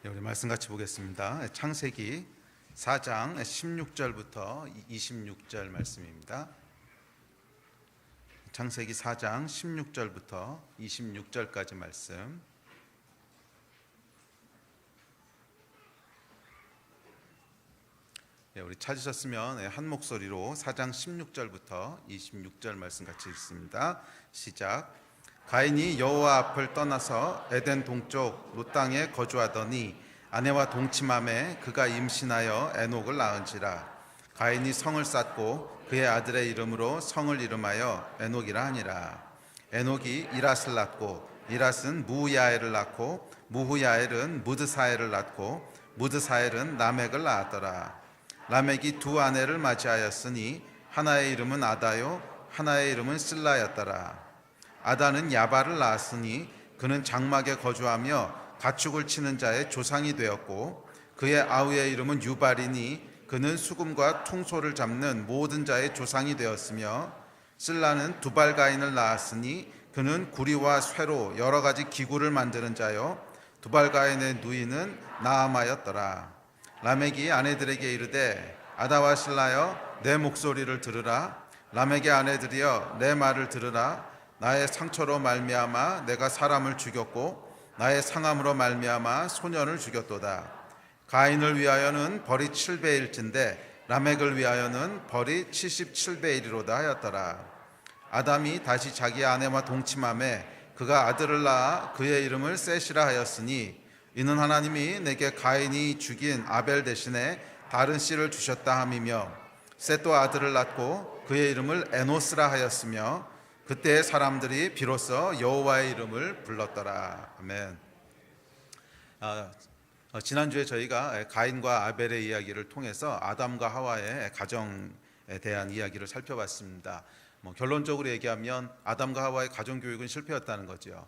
우리 말씀 같이 보겠습니다. 창세기 4장 16절부터 26절 말씀입니다. 창세기 4장 16절부터 26절까지 말씀. 우리 찾으셨으면 한 목소리로 4장 16절부터 26절 말씀 같이 읽습니다. 시작. 가인이 여호와 앞을 떠나서 에덴 동쪽 롯 땅에 거주하더니 아내와 동침함에 그가 임신하여 에녹을 낳은지라. 가인이 성을 쌓고 그의 아들의 이름으로 성을 이름하여 에녹이라 하니라. 에녹이 이랏을 낳고 이랏은 무야엘을 낳고 무후야엘은 무드사엘을 낳고 무드사엘은 라멕을 낳았더라. 라멕이 두 아내를 맞이하였으니 하나의 이름은 아다요 하나의 이름은 실라였더라. 아다는 야발을 낳았으니 그는 장막에 거주하며 가축을 치는 자의 조상이 되었고 그의 아우의 이름은 유발이니 그는 수금과 통소를 잡는 모든 자의 조상이 되었으며 실라는 두발가인을 낳았으니 그는 구리와 쇠로 여러 가지 기구를 만드는 자요 두발가인의 누이는 나아마였더라. 라멕이 아내들에게 이르되 아다와 실라여 내 목소리를 들으라. 라멕의 아내들이여 내 말을 들으라. 나의 상처로 말미암아 내가 사람을 죽였고 나의 상함으로 말미암아 소년을 죽였도다. 가인을 위하여는 벌이 7배일진데 라멕을 위하여는 벌이 77배이리로다 하였더라. 아담이 다시 자기 아내와 동침함에 그가 아들을 낳아 그의 이름을 셋이라 하였으니 이는 하나님이 내게 가인이 죽인 아벨 대신에 다른 씨를 주셨다 함이며 셋도 아들을 낳고 그의 이름을 에노스라 하였으며 그때 사람들이 비로소 여호와의 이름을 불렀더라. 아멘. 지난주에 저희가 가인과 아벨의 이야기를 통해서 아담과 하와의 가정에 대한 이야기를 살펴봤습니다. 결론적으로 얘기하면 아담과 하와의 가정 교육은 실패였다는 거죠.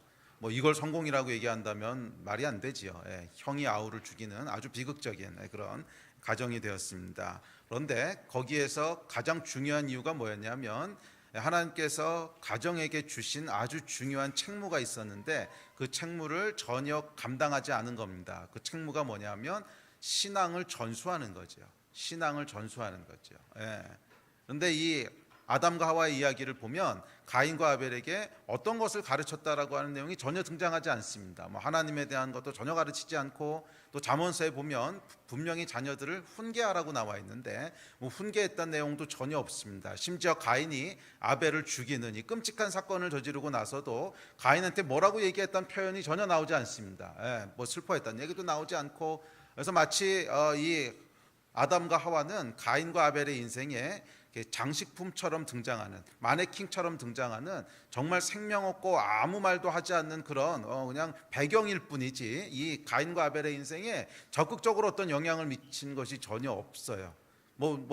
이걸 성공이라고 얘기한다면 말이 안 되지요. 형이 아우를 죽이는 아주 비극적인 그런 가정이 되었습니다. 그런데 거기에서 가장 중요한 이유가 뭐였냐면 하나님께서 가정에게 주신 아주 중요한 책무가 있었는데 그 책무를 전혀 감당하지 않은 겁니다. 그 책무가 뭐냐면 신앙을 전수하는 거죠. 신앙을 전수하는 거죠. 그런데 이 아담과 하와의 이야기를 보면 가인과 아벨에게 어떤 것을 가르쳤다라고 하는 내용이 전혀 등장하지 않습니다. 하나님에 대한 것도 전혀 가르치지 않고 또 잠언서에 보면 분명히 자녀들을 훈계하라고 나와 있는데 훈계했던 내용도 전혀 없습니다. 심지어 가인이 아벨을 죽이는 이 끔찍한 사건을 저지르고 나서도 가인한테 뭐라고 얘기했던 표현이 전혀 나오지 않습니다. 슬퍼했다는 얘기도 나오지 않고 그래서 마치 이 아담과 하와는 가인과 아벨의 인생에 장식품처럼 등장하는 마네킹처럼 등장하는 정말 생명 없고 아무 말도 하지 않는 그런 그냥 배경일 뿐이지 이 가인과 아벨의 인생에 적극적으로 어떤 영향을 미친 것이 전혀 없어요.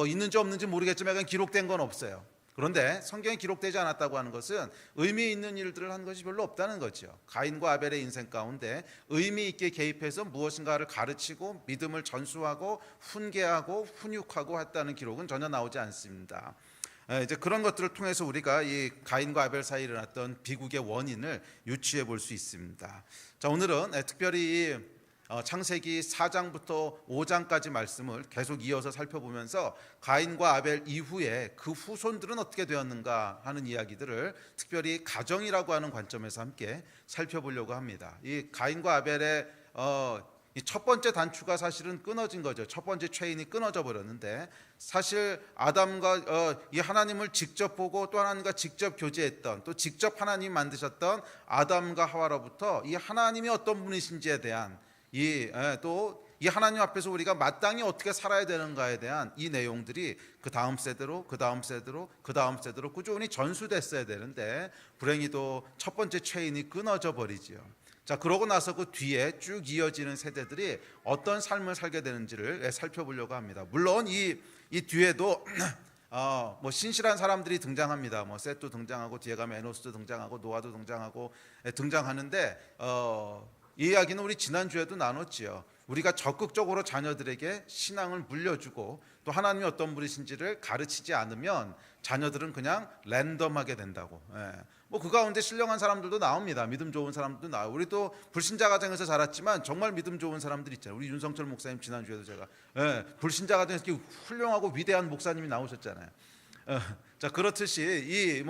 있는지 없는지 모르겠지만 기록된 건 없어요. 그런데 성경에 기록되지 않았다고 하는 것은 의미 있는 일들을 한 것이 별로 없다는 거죠. 가인과 아벨의 인생 가운데 의미 있게 개입해서 무엇인가를 가르치고 믿음을 전수하고 훈계하고 훈육하고 했다는 기록은 전혀 나오지 않습니다. 이제 그런 것들을 통해서 우리가 이 가인과 아벨 사이에 일어났던 비극의 원인을 유추해 볼 수 있습니다. 자, 오늘은 특별히 창세기 4장부터 5장까지 말씀을 계속 이어서 살펴보면서 가인과 아벨 이후에 그 후손들은 어떻게 되었는가 하는 이야기들을 특별히 가정이라고 하는 관점에서 함께 살펴보려고 합니다. 이 가인과 아벨의 이 첫 번째 단추가 사실은 끊어진 거죠. 첫 번째 체인이 끊어져 버렸는데 사실 아담과 이 하나님을 직접 보고 또 하나님과 직접 교제했던 또 직접 하나님 만드셨던 아담과 하와로부터 이 하나님이 어떤 분이신지에 대한 또 이 하나님 앞에서 우리가 마땅히 어떻게 살아야 되는가에 대한 이 내용들이 그 다음 세대로 그 다음 세대로 그 다음 세대로 꾸준히 전수됐어야 되는데 불행히도 첫 번째 체인이 끊어져 버리지요. 자, 그러고 나서 그 뒤에 쭉 이어지는 세대들이 어떤 삶을 살게 되는지를 살펴보려고 합니다. 물론 이 뒤에도 신실한 사람들이 등장합니다. 셋도 등장하고 뒤에 가면 에노스도 등장하고 노아도 등장하는데 이 이야기는 우리 지난주에도 나눴지요. 우리가 적극적으로 자녀들에게 신앙을 물려주고 또 하나님이 어떤 분이신지를 가르치지 않으면 자녀들은 그냥 랜덤하게 된다고. 뭐 그 가운데 신령한 사람들도 나옵니다. 믿음 좋은 사람들도 나와요. 우리도 불신자 가정에서 자랐지만 정말 믿음 좋은 사람들 있잖아요. 우리 윤성철 목사님 지난주에도 제가 불신자 가정에서 이렇게 훌륭하고 위대한 목사님이 나오셨잖아요. 자, 그렇듯이 이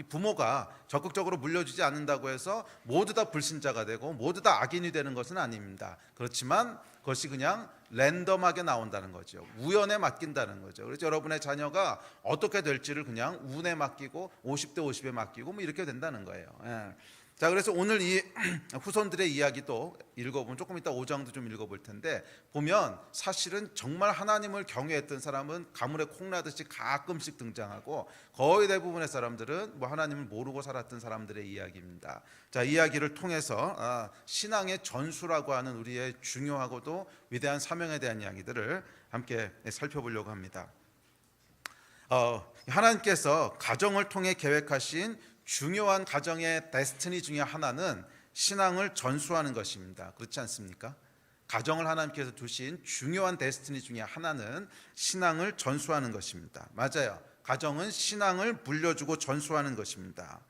부모가 적극적으로 물려주지 않는다고 해서 모두 다 불신자가 되고 모두 다 악인이 되는 것은 아닙니다. 그렇지만 그것이 그냥 랜덤하게 나온다는 거죠. 우연에 맡긴다는 거죠. 그래서 여러분의 자녀가 어떻게 될지를 그냥 운에 맡기고 50대 50에 맡기고 뭐 이렇게 된다는 거예요. 자, 그래서 오늘 이 후손들의 이야기도 읽어보면 조금 이따 5장도 좀 읽어볼 텐데 보면 사실은 정말 하나님을 경외했던 사람은 가물에 콩나듯이 가끔씩 등장하고 거의 대부분의 사람들은 뭐 하나님을 모르고 살았던 사람들의 이야기입니다. 자, 이야기를 통해서 신앙의 전수라고 하는 우리의 중요하고도 위대한 사명에 대한 이야기들을 함께 살펴보려고 합니다. 하나님께서 가정을 통해 계획하신 중요한 가정의 데스티니 중에 하나는 신앙을 전수하는 것입니다. 그렇지 않습니까? 가정을 하나님께서 두신 중요한 데스티니 중에 하나는 신앙을 전수하는 것입니다. 맞아요. 가정은 신앙을 물려주고 전수하는 것입니다.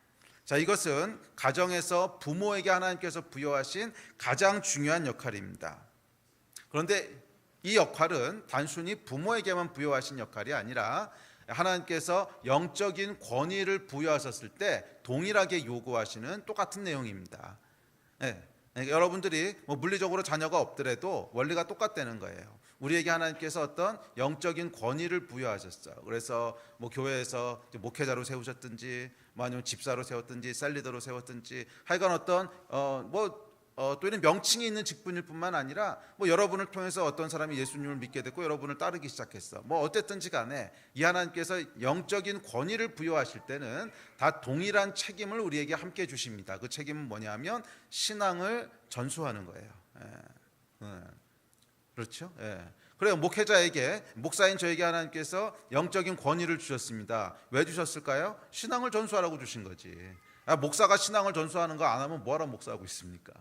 자, 이것은 가정에서 부모에게 하나님께서 부여하신 가장 중요한 역할입니다. 그런데 이 역할은 단순히 부모에게만 부여하신 역할이 아니라 하나님께서 영적인 권위를 부여하셨을 때 동일하게 요구하시는 똑같은 내용입니다. 여러분들이 뭐 물리적으로 자녀가 없더라도 원리가 똑같다는 거예요. 우리에게 하나님께서 어떤 영적인 권위를 부여하셨어요. 그래서 뭐 교회에서 목회자로 세우셨든지 뭐 아니면 집사로 세웠든지 셀리더로 세웠든지 하여간 어떤 또 이런 명칭이 있는 직분일 뿐만 아니라 뭐 여러분을 통해서 어떤 사람이 예수님을 믿게 됐고 여러분을 따르기 시작했어. 뭐 어쨌든지 간에 이 하나님께서 영적인 권위를 부여하실 때는 다 동일한 책임을 우리에게 함께 주십니다. 그 책임은 뭐냐면 신앙을 전수하는 거예요. 그렇죠? 그래요. 목사인 저에게 하나님께서 영적인 권위를 주셨습니다. 왜 주셨을까요? 신앙을 전수하라고 주신 거지. 목사가 신앙을 전수하는 거 안 하면 뭐하러 목사하고 있습니까?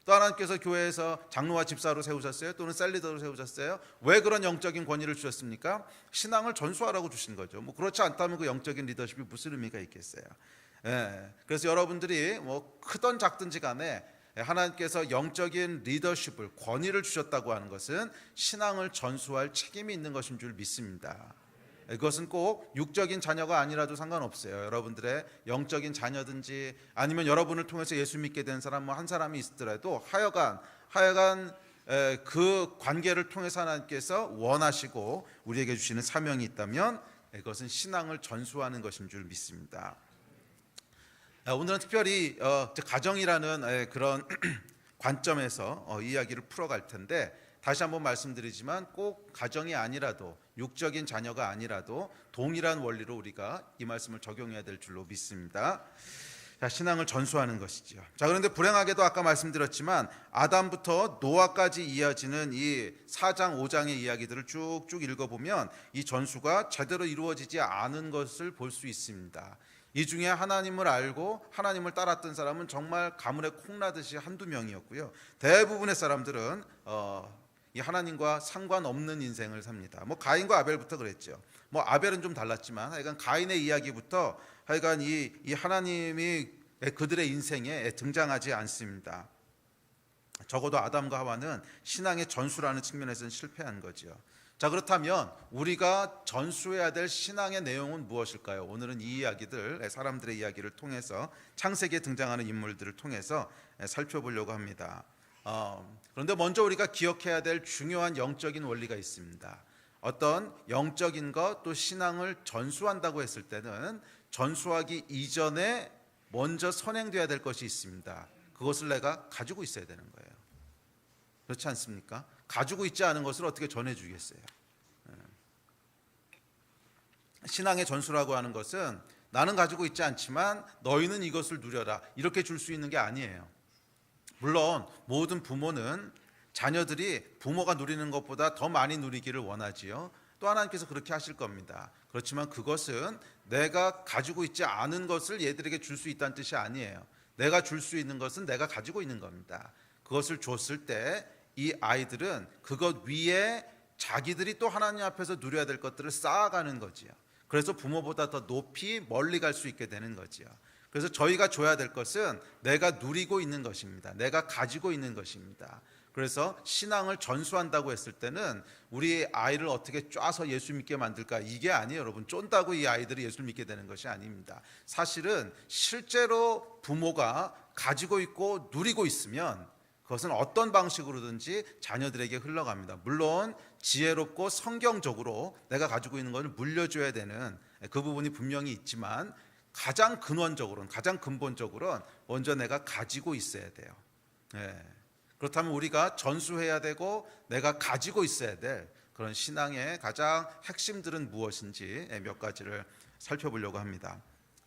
또 하나님께서 교회에서 장로와 집사로 세우셨어요. 또는 셀리더로 세우셨어요. 왜 그런 영적인 권위를 주셨습니까? 신앙을 전수하라고 주신 거죠. 뭐 그렇지 않다면 그 영적인 리더십이 무슨 의미가 있겠어요? 그래서 여러분들이 뭐 크든 작든지 간에 하나님께서 영적인 리더십을 권위를 주셨다고 하는 것은 신앙을 전수할 책임이 있는 것인 줄 믿습니다. 그것은 꼭 육적인 자녀가 아니라도 상관없어요. 여러분들의 영적인 자녀든지 아니면 여러분을 통해서 예수 믿게 된 사람 뭐 한 사람이 있더라도 하여간 그 관계를 통해서 하나님께서 원하시고 우리에게 주시는 사명이 있다면 그것은 신앙을 전수하는 것인 줄 믿습니다. 오늘은 특별히 가정이라는 그런 관점에서 이야기를 풀어갈 텐데 다시 한번 말씀드리지만 꼭 가정이 아니라도 육적인 자녀가 아니라도 동일한 원리로 우리가 이 말씀을 적용해야 될 줄로 믿습니다. 자, 신앙을 전수하는 것이죠. 자, 그런데 불행하게도 아까 말씀드렸지만 아담부터 노아까지 이어지는 이 4장 5장의 이야기들을 쭉쭉 읽어보면 이 전수가 제대로 이루어지지 않은 것을 볼 수 있습니다. 이 중에 하나님을 알고 하나님을 따랐던 사람은 정말 가물에 콩나듯이 한두 명이었고요. 대부분의 사람들은 이 하나님과 상관없는 인생을 삽니다. 뭐 가인과 아벨부터 그랬죠. 뭐 아벨은 좀 달랐지만 하여간 가인의 이야기부터 하여간 이 하나님이 그들의 인생에 등장하지 않습니다. 적어도 아담과 하와는 신앙의 전수라는 측면에서는 실패한 거죠. 자, 그렇다면 우리가 전수해야 될 신앙의 내용은 무엇일까요? 오늘은 이 이야기들, 사람들의 이야기를 통해서 창세기에 등장하는 인물들을 통해서 살펴보려고 합니다. 그런데 먼저 우리가 기억해야 될 중요한 영적인 원리가 있습니다. 어떤 영적인 것 또 신앙을 전수한다고 했을 때는 전수하기 이전에 먼저 선행돼야 될 것이 있습니다. 그것을 내가 가지고 있어야 되는 거예요. 그렇지 않습니까? 가지고 있지 않은 것을 어떻게 전해주겠어요? 신앙의 전수라고 하는 것은 나는 가지고 있지 않지만 너희는 이것을 누려라 이렇게 줄 수 있는 게 아니에요. 물론 모든 부모는 자녀들이 부모가 누리는 것보다 더 많이 누리기를 원하지요. 또 하나님께서 그렇게 하실 겁니다. 그렇지만 그것은 내가 가지고 있지 않은 것을 얘들에게 줄 수 있다는 뜻이 아니에요. 내가 줄 수 있는 것은 내가 가지고 있는 겁니다. 그것을 줬을 때 이 아이들은 그것 위에 자기들이 또 하나님 앞에서 누려야 될 것들을 쌓아가는 거지요. 그래서 부모보다 더 높이 멀리 갈 수 있게 되는 거지요. 그래서 저희가 줘야 될 것은 내가 누리고 있는 것입니다. 내가 가지고 있는 것입니다. 그래서 신앙을 전수한다고 했을 때는 우리 아이를 어떻게 쫙서 예수 믿게 만들까, 이게 아니에요. 여러분, 쫀다고 이 아이들이 예수를 믿게 되는 것이 아닙니다. 사실은 실제로 부모가 가지고 있고 누리고 있으면 그것은 어떤 방식으로든지 자녀들에게 흘러갑니다. 물론 지혜롭고 성경적으로 내가 가지고 있는 것을 물려줘야 되는 그 부분이 분명히 있지만, 가장 근원적으로는, 가장 근본적으로는 먼저 내가 가지고 있어야 돼요. 그렇다면 우리가 전수해야 되고 내가 가지고 있어야 될 그런 신앙의 가장 핵심들은 무엇인지 몇 가지를 살펴보려고 합니다.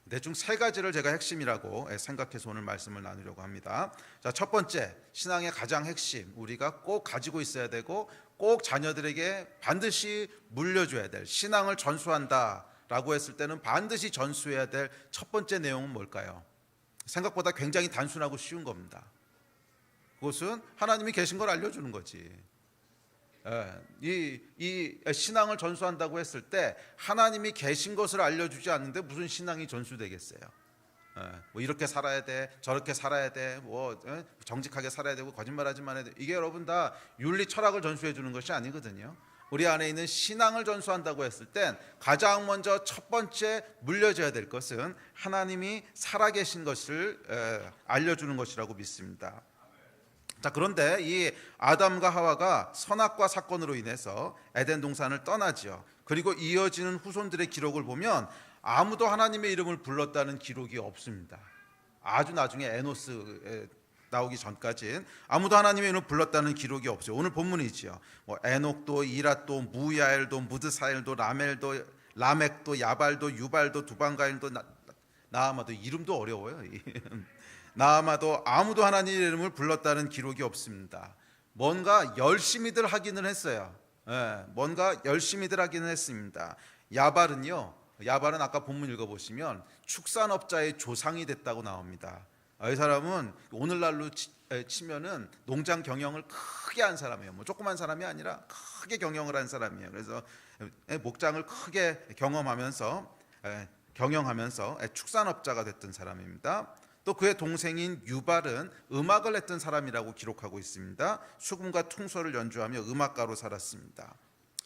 대충 세 가지를 제가 핵심이라고 생각해서 오늘 말씀을 나누려고 합니다. 자, 첫 번째, 신앙의 가장 핵심, 우리가 꼭 가지고 있어야 되고 꼭 자녀들에게 반드시 물려줘야 될, 신앙을 전수한다라고 했을 때는 반드시 전수해야 될 첫 번째 내용은 뭘까요? 생각보다 굉장히 단순하고 쉬운 겁니다. 그것은 하나님이 계신 걸 알려주는 거지. 이 신앙을 전수한다고 했을 때 하나님이 계신 것을 알려주지 않는데 무슨 신앙이 전수되겠어요? 뭐 이렇게 살아야 돼, 저렇게 살아야 돼, 뭐 정직하게 살아야 되고 거짓말하지 말아야 돼. 이게 여러분 다 윤리 철학을 전수해 주는 것이 아니거든요. 우리 안에 있는 신앙을 전수한다고 했을 땐 가장 먼저 첫 번째 물려줘야 될 것은 하나님이 살아계신 것을 알려주는 것이라고 믿습니다. 자, 그런데 이 아담과 하와가 선악과 사건으로 인해서 에덴 동산을 떠나지요. 그리고 이어지는 후손들의 기록을 보면 아무도 하나님의 이름을 불렀다는 기록이 없습니다. 아주 나중에 에노스에 나오기 전까지는 아무도 하나님의 이름을 불렀다는 기록이 없어요. 오늘 본문이지요. 뭐 에녹도, 이랏도, 무야엘도, 무드사엘도, 라멜도, 라멕도, 야발도, 유발도, 두방가일도, 나아마도, 이름도 어려워요. 나아마도 아무도 하나님의 이름을 불렀다는 기록이 없습니다. 뭔가 열심히들 하기는 했어요. 뭔가 열심히들 하기는 했습니다. 야발은요, 야발은 아까 본문 읽어보시면 축산업자의 조상이 됐다고 나옵니다. 이 사람은 오늘날로 치면은 농장 경영을 크게 한 사람이에요. 뭐 조그만 사람이 아니라 크게 경영을 한 사람이에요. 그래서 목장을 크게 경영하면서 축산업자가 됐던 사람입니다. 또 그의 동생인 유발은 음악을 했던 사람이라고 기록하고 있습니다. 수금과 퉁소를 연주하며 음악가로 살았습니다.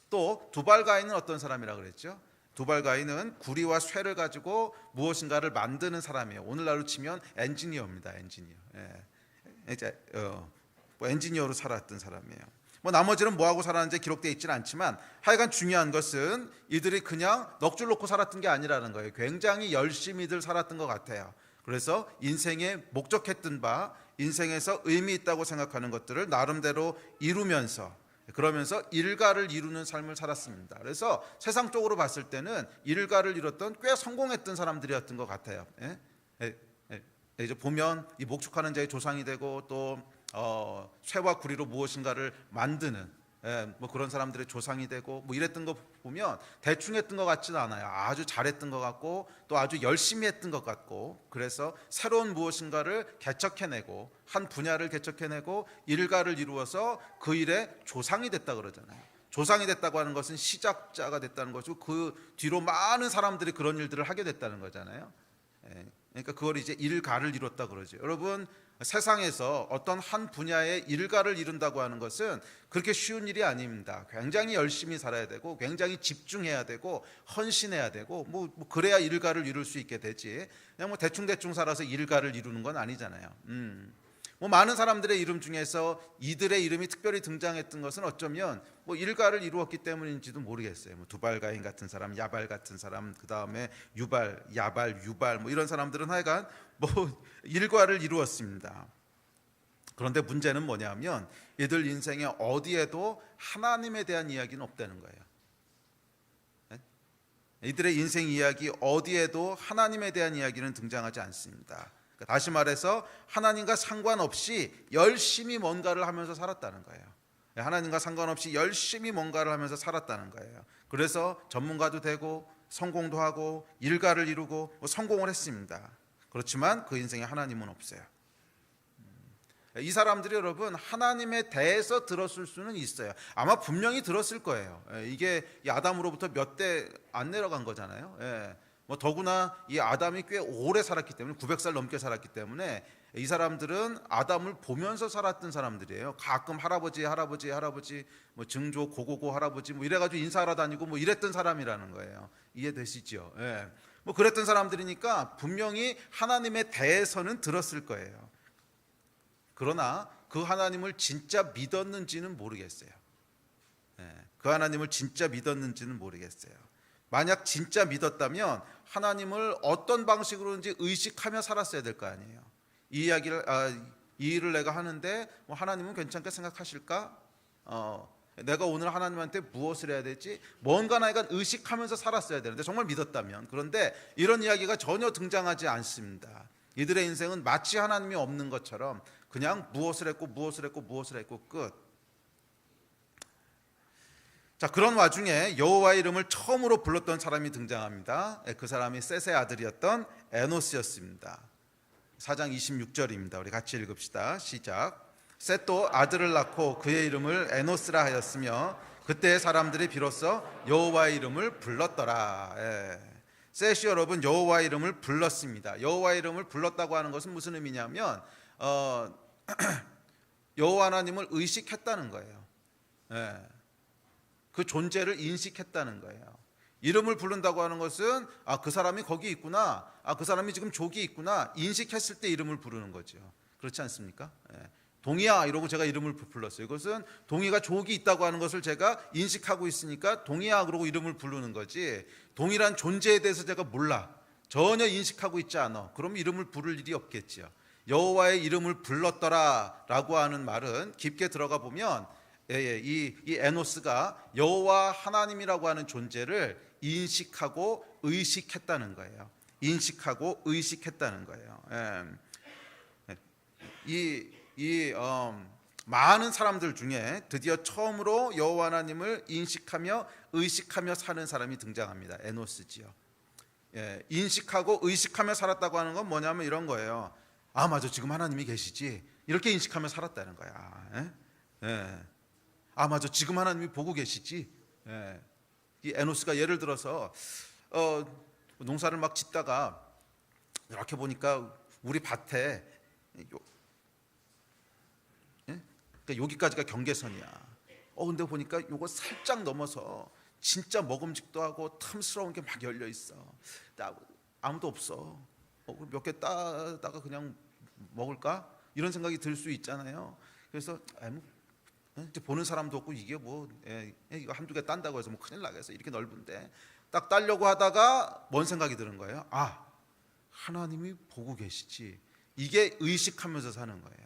또 두발가인은 어떤 사람이라고 그랬죠? 두발가인은 구리와 쇠를 가지고 무엇인가를 만드는 사람이에요. 오늘날로 치면 엔지니어입니다. 엔지니어. 엔지니어로 살았던 사람이에요. 뭐 나머지는 뭐하고 살았는지 기록되어 있지는 않지만 하여간 중요한 것은 이들이 그냥 넋줄 놓고 살았던 게 아니라는 거예요. 굉장히 열심히들 살았던 것 같아요. 그래서 인생에 목적했던 바, 인생에서 의미 있다고 생각하는 것들을 나름대로 이루면서, 그러면서 일가를 이루는 삶을 살았습니다. 그래서 세상적으로 봤을 때는 일가를 이뤘던 꽤 성공했던 사람들이었던 것 같아요. 이제 보면 이 목축하는 자의 조상이 되고 또 쇠와 구리로 무엇인가를 만드는 뭐 그런 사람들의 조상이 되고 뭐 이랬던 거 보면 대충 했던 것 같지는 않아요. 아주 잘했던 것 같고 또 아주 열심히 했던 것 같고, 그래서 새로운 무엇인가를 개척해내고 한 분야를 개척해내고 일가를 이루어서 그 일에 조상이 됐다 그러잖아요. 조상이 됐다고 하는 것은 시작자가 됐다는 것이고 그 뒤로 많은 사람들이 그런 일들을 하게 됐다는 거잖아요. 그러니까 그걸 이제 일가를 이뤘다 그러죠. 여러분, 세상에서 어떤 한 분야의 일가를 이룬다고 하는 것은 그렇게 쉬운 일이 아닙니다. 굉장히 열심히 살아야 되고 굉장히 집중해야 되고 헌신해야 되고 뭐 그래야 일가를 이룰 수 있게 되지, 그냥 뭐 대충 살아서 일가를 이루는 건 아니잖아요. 뭐 많은 사람들의 이름 중에서 이들의 이름이 특별히 등장했던 것은 어쩌면 뭐 일가를 이루었기 때문인지도 모르겠어요. 뭐 두발가인 같은 사람, 야발 같은 사람, 그 다음에 유발, 야발, 유발, 뭐 이런 사람들은 하여간 뭐 일가를 이루었습니다. 그런데 문제는 뭐냐면 이들 인생의 어디에도 하나님에 대한 이야기는 없다는 거예요. 이들의 인생 이야기 어디에도 하나님에 대한 이야기는 등장하지 않습니다. 다시 말해서 하나님과 상관없이 열심히 뭔가를 하면서 살았다는 거예요. 하나님과 상관없이 열심히 뭔가를 하면서 살았다는 거예요. 그래서 전문가도 되고 성공도 하고 일가를 이루고 성공을 했습니다. 그렇지만 그 인생에 하나님은 없어요. 이 사람들이 여러분 하나님에 대해서 들었을 수는 있어요. 아마 분명히 들었을 거예요. 이게 이 아담으로부터 몇 대 안 내려간 거잖아요. 뭐 더구나 이 아담이 꽤 오래 살았기 때문에 900살 넘게 살았기 때문에 이 사람들은 아담을 보면서 살았던 사람들이에요. 가끔 할아버지 뭐 증조 고고고 할아버지 뭐 이래가지고 인사하러 다니고 뭐 이랬던 사람이라는 거예요. 이해되시죠? 뭐 그랬던 사람들이니까 분명히 하나님에 대해서는 들었을 거예요. 그러나 그 하나님을 진짜 믿었는지는 모르겠어요. 그 하나님을 진짜 믿었는지는 모르겠어요. 만약 진짜 믿었다면 하나님을 어떤 방식으로든지 의식하며 살았어야 될 거 아니에요. 이 일을 내가 하는데 뭐 하나님은 괜찮게 생각하실까? 내가 오늘 하나님한테 무엇을 해야 되지? 뭔가 내가 의식하면서 살았어야 되는데 정말 믿었다면. 그런데 이런 이야기가 전혀 등장하지 않습니다. 이들의 인생은 마치 하나님이 없는 것처럼 그냥 무엇을 했고 끝. 자, 그런 와중에 여호와의 이름을 처음으로 불렀던 사람이 등장합니다. 그 사람이 셋의 아들이었던 에노스였습니다. 4장 26절입니다. 우리 같이 읽읍시다. 시작. 셋도 아들을 낳고 그의 이름을 에노스라 하였으며 그때 사람들이 비로소 여호와의 이름을 불렀더라. 셋이 여러분 여호와의 이름을 불렀습니다. 여호와의 이름을 불렀다고 하는 것은 무슨 의미냐면 여호와 하나님을 의식했다는 거예요. 그 존재를 인식했다는 거예요. 이름을 부른다고 하는 것은 그 사람이 거기 있구나, 그 사람이 지금 족이 있구나 인식했을 때 이름을 부르는 거죠. 그렇지 않습니까? 동이야 이러고 제가 이름을 불렀어요. 이것은 동이가 족이 있다고 하는 것을 제가 인식하고 있으니까 동이야 그러고 이름을 부르는 거지, 동이란 존재에 대해서 제가 몰라, 전혀 인식하고 있지 않아, 그러면 이름을 부를 일이 없겠지요. 여호와의 이름을 불렀더라 라고 하는 말은 깊게 들어가 보면 이 에노스가 여호와 하나님이라고 하는 존재를 인식하고 의식했다는 거예요. 인식하고 의식했다는 거예요. 많은 사람들 중에 드디어 처음으로 여호와 하나님을 인식하며 의식하며 사는 사람이 등장합니다. 에노스지요. 인식하고 의식하며 살았다고 하는 건 뭐냐면 이런 거예요. 맞아, 지금 하나님이 계시지, 이렇게 인식하며 살았다는 거야. 맞아, 지금 하나님이 보고 계시지. 이 에노스가 예를 들어서 농사를 막 짓다가 이렇게 보니까 우리 밭에 그러니까 여기까지가 경계선이야. 근데 보니까 요거 살짝 넘어서 진짜 먹음직도 하고 탐스러운 게 막 열려 있어. 아무도 없어. 몇 개 따다가 그냥 먹을까? 이런 생각이 들 수 있잖아요. 그래서 이제 보는 사람도 없고 이게 뭐 이거 한두 개 딴다고 해서 뭐 큰일 나겠어. 이렇게 넓은데 딱 따려고 하다가 뭔 생각이 드는 거예요? 하나님이 보고 계시지. 이게 의식하면서 사는 거예요.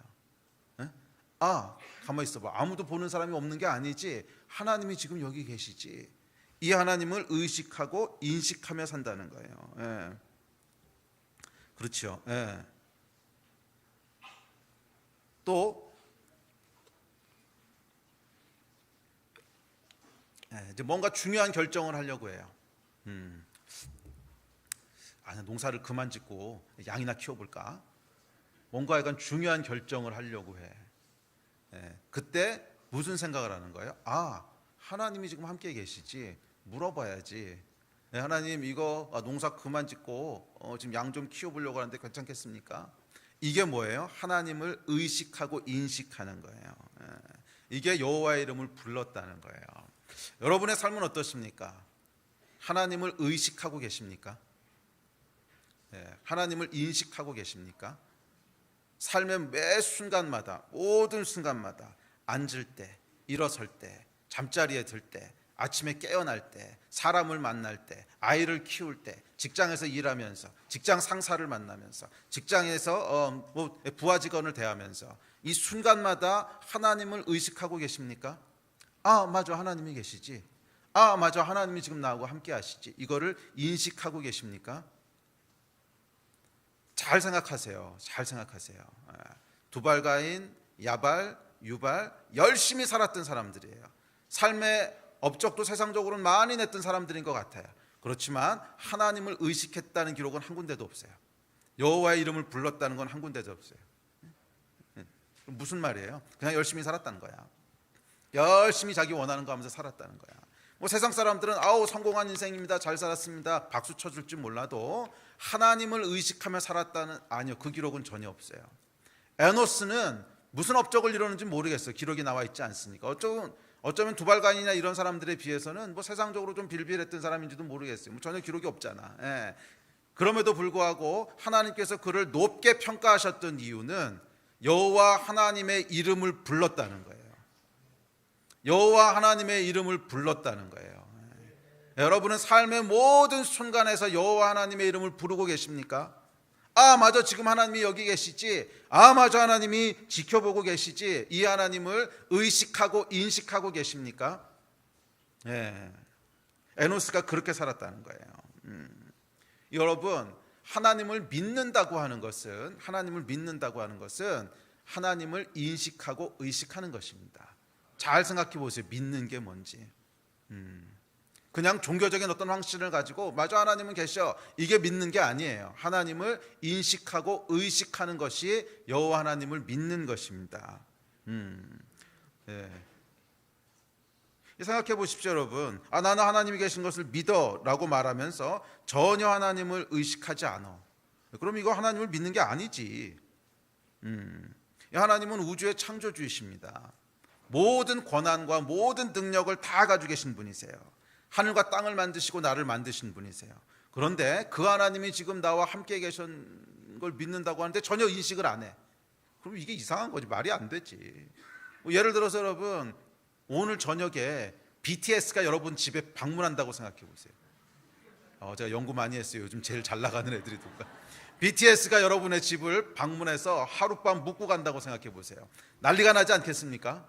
가만히 있어봐. 아무도 보는 사람이 없는 게 아니지. 하나님이 지금 여기 계시지. 이 하나님을 의식하고 인식하며 산다는 거예요. 그렇죠. 또 이제 뭔가 중요한 결정을 하려고 해요. 농사를 그만 짓고 양이나 키워볼까? 뭔가 약간 중요한 결정을 하려고 해. 그때 무슨 생각을 하는 거예요? 하나님이 지금 함께 계시지. 물어봐야지. 하나님 이거 농사 그만 짓고 지금 양 좀 키워보려고 하는데 괜찮겠습니까? 이게 뭐예요? 하나님을 의식하고 인식하는 거예요. 이게 여호와의 이름을 불렀다는 거예요. 여러분의 삶은 어떻습니까? 하나님을 의식하고 계십니까? 하나님을 인식하고 계십니까? 삶의 매 순간마다, 모든 순간마다 앉을 때, 일어설 때, 잠자리에 들 때, 아침에 깨어날 때, 사람을 만날 때, 아이를 키울 때, 직장에서 일하면서, 직장 상사를 만나면서, 직장에서 부하 직원을 대하면서 이 순간마다 하나님을 의식하고 계십니까? 맞아, 하나님이 계시지. 맞아, 하나님이 지금 나하고 함께 하시지. 이거를 인식하고 계십니까? 잘 생각하세요. 잘 생각하세요. 두발가인, 야발, 유발 열심히 살았던 사람들이에요. 삶의 업적도 세상적으로는 많이 냈던 사람들인 것 같아요. 그렇지만 하나님을 의식했다는 기록은 한 군데도 없어요. 여호와의 이름을 불렀다는 건 한 군데도 없어요. 무슨 말이에요? 그냥 열심히 살았다는 거야. 열심히 자기 원하는 거 하면서 살았다는 거야. 뭐 세상 사람들은 아우 성공한 인생입니다, 잘 살았습니다, 박수 쳐줄 줄 몰라도 하나님을 의식하며 살았다는, 아니요, 그 기록은 전혀 없어요. 에노스는 무슨 업적을 이루는지 모르겠어요. 기록이 나와 있지 않으니까. 어쩌면 두발간이나 이런 사람들에 비해서는 뭐 세상적으로 좀 빌빌했던 사람인지도 모르겠어요. 뭐 전혀 기록이 없잖아. 예. 그럼에도 불구하고 하나님께서 그를 높게 평가하셨던 이유는 여호와 하나님의 이름을 불렀다는 거예요. 여호와 하나님의 이름을 불렀다는 거예요. 여러분은 삶의 모든 순간에서 여호와 하나님의 이름을 부르고 계십니까? 아, 맞아, 지금 하나님이 여기 계시지. 아, 맞아, 하나님이 지켜보고 계시지. 이 하나님을 의식하고 인식하고 계십니까? 예. 에노스가 그렇게 살았다는 거예요. 여러분, 하나님을 믿는다고 하는 것은 하나님을 인식하고 의식하는 것입니다. 잘 생각해 보세요. 믿는 게 뭔지. 그냥 종교적인 어떤 확신을 가지고 맞아, 하나님은 계셔, 이게 믿는 게 아니에요. 하나님을 인식하고 의식하는 것이 여호와 하나님을 믿는 것입니다. 예. 생각해 보십시오, 여러분. 아, 나는 하나님이 계신 것을 믿어 라고 말하면서 전혀 하나님을 의식하지 않아. 그럼 이거 하나님을 믿는 게 아니지. 하나님은 우주의 창조주이십니다. 모든 권한과 모든 능력을 다 가지고 계신 분이세요. 하늘과 땅을 만드시고 나를 만드신 분이세요. 그런데 그 하나님이 지금 나와 함께 계신 걸 믿는다고 하는데 전혀 인식을 안 해. 그럼 이게 이상한 거지. 말이 안 되지. 예를 들어서 여러분, 오늘 저녁에 BTS가 여러분 집에 방문한다고 생각해 보세요. 제가 연구 많이 했어요. 요즘 제일 잘 나가는 애들이 누가. BTS가 여러분의 집을 방문해서 하룻밤 묵고 간다고 생각해 보세요. 난리가 나지 않겠습니까?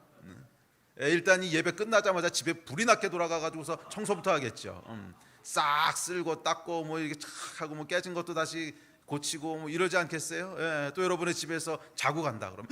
일단 이 예배 끝나자마자 집에 불이 나게 돌아가가지고서 청소부터 하겠죠. 싹 쓸고 닦고 뭐 이렇게 착 하고 뭐 깨진 것도 다시 고치고 뭐 이러지 않겠어요? 예, 또 여러분의 집에서 자고 간다 그러면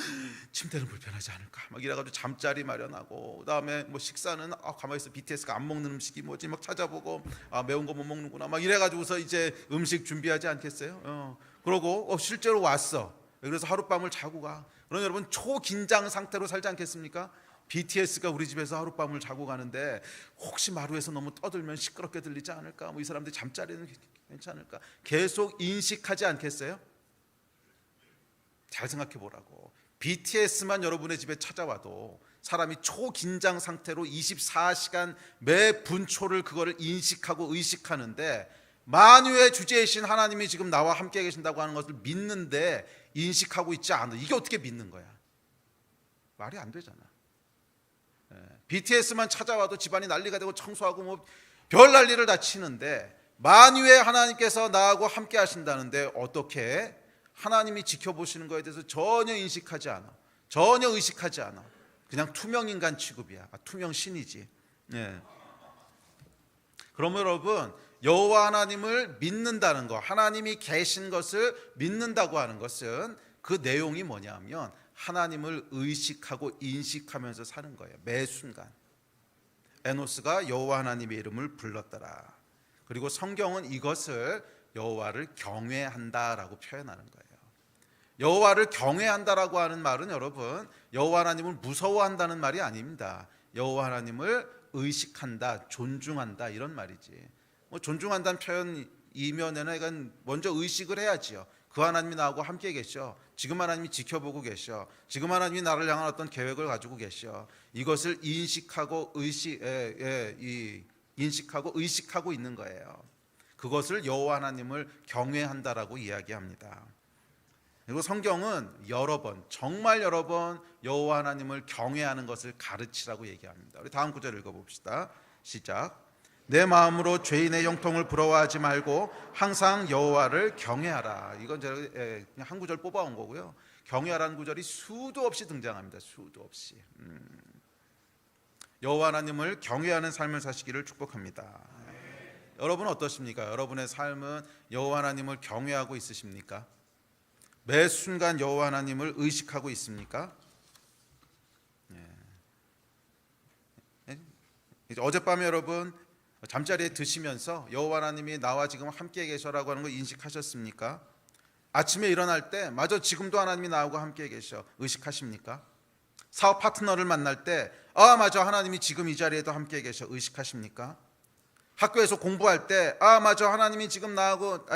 침대는 불편하지 않을까 막 이래가지고 잠자리 마련하고, 그다음에 뭐 식사는 가만히 있어, BTS가 안 먹는 음식이 뭐지 막 찾아보고, 매운 거 못 먹는구나 막 이래가지고서 이제 음식 준비하지 않겠어요? 그러고 실제로 왔어. 그래서 하룻밤을 자고 가. 그럼 여러분 초긴장 상태로 살지 않겠습니까? BTS가 우리 집에서 하룻밤을 자고 가는데 혹시 마루에서 너무 떠들면 시끄럽게 들리지 않을까? 뭐 이 사람들이 잠자리는 괜찮을까? 계속 인식하지 않겠어요? 잘 생각해 보라고. BTS만 여러분의 집에 찾아와도 사람이 초긴장 상태로 24시간 매 분초를 그거를 인식하고 의식하는데, 만유의 주제이신 하나님이 지금 나와 함께 계신다고 하는 것을 믿는데 인식하고 있지 않아. 이게 어떻게 믿는 거야? 말이 안 되잖아. BTS만 찾아와도 집안이 난리가 되고 청소하고 뭐 별 난리를 다 치는데, 만유의 하나님께서 나하고 함께 하신다는데 어떻게 하나님이 지켜보시는 것에 대해서 전혀 인식하지 않아. 전혀 의식하지 않아. 그냥 투명인간 취급이야. 투명 신이지. 그럼 여러분, 여호와 하나님을 믿는다는 거, 하나님이 계신 것을 믿는다고 하는 것은 그 내용이 뭐냐면 하나님을 의식하고 인식하면서 사는 거예요. 매 순간. 에노스가 여호와 하나님의 이름을 불렀더라. 그리고 성경은 이것을 여호와를 경외한다라고 표현하는 거예요. 여호와를 경외한다라고 하는 말은 여러분, 여호와 하나님을 무서워한다는 말이 아닙니다. 여호와 하나님을 의식한다, 존중한다 이런 말이지. 뭐 존중한다는 표현 이면에는 이건 먼저 의식을 해야지요. 그 하나님이 나하고 함께 계셔. 지금 하나님이 지켜보고 계셔. 지금 하나님이 나를 향한 어떤 계획을 가지고 계셔. 이것을 인식하고 인식하고 의식하고 있는 거예요. 그것을 여호와 하나님을 경외한다라고 이야기합니다. 그리고 성경은 여러 번, 정말 여러 번 여호와 하나님을 경외하는 것을 가르치라고 얘기합니다. 우리 다음 구절 읽어봅시다. 시작. 내 마음으로 죄인의 형통을 부러워하지 말고 항상 여호와를 경외하라. 이건 제가 그냥 한 구절 뽑아온 거고요. 경외하라는 구절이 수도 없이 등장합니다. 수도 없이. 여호와 하나님을 경외하는 삶을 사시기를 축복합니다. 여러분 어떠십니까? 여러분의 삶은 여호와 하나님을 경외하고 있으십니까? 매 순간 여호와 하나님을 의식하고 있습니까? 어젯밤에 여러분 잠자리에 드시면서 여호와 하나님이 나와 지금 함께 계셔라고 하는 걸 인식하셨습니까? 아침에 일어날 때 마저 지금도 하나님이 나하고 함께 계셔 의식하십니까? 사업 파트너를 만날 때 맞아 하나님이 지금 이 자리에도 함께 계셔 의식하십니까? 학교에서 공부할 때 맞아 하나님이 지금 나하고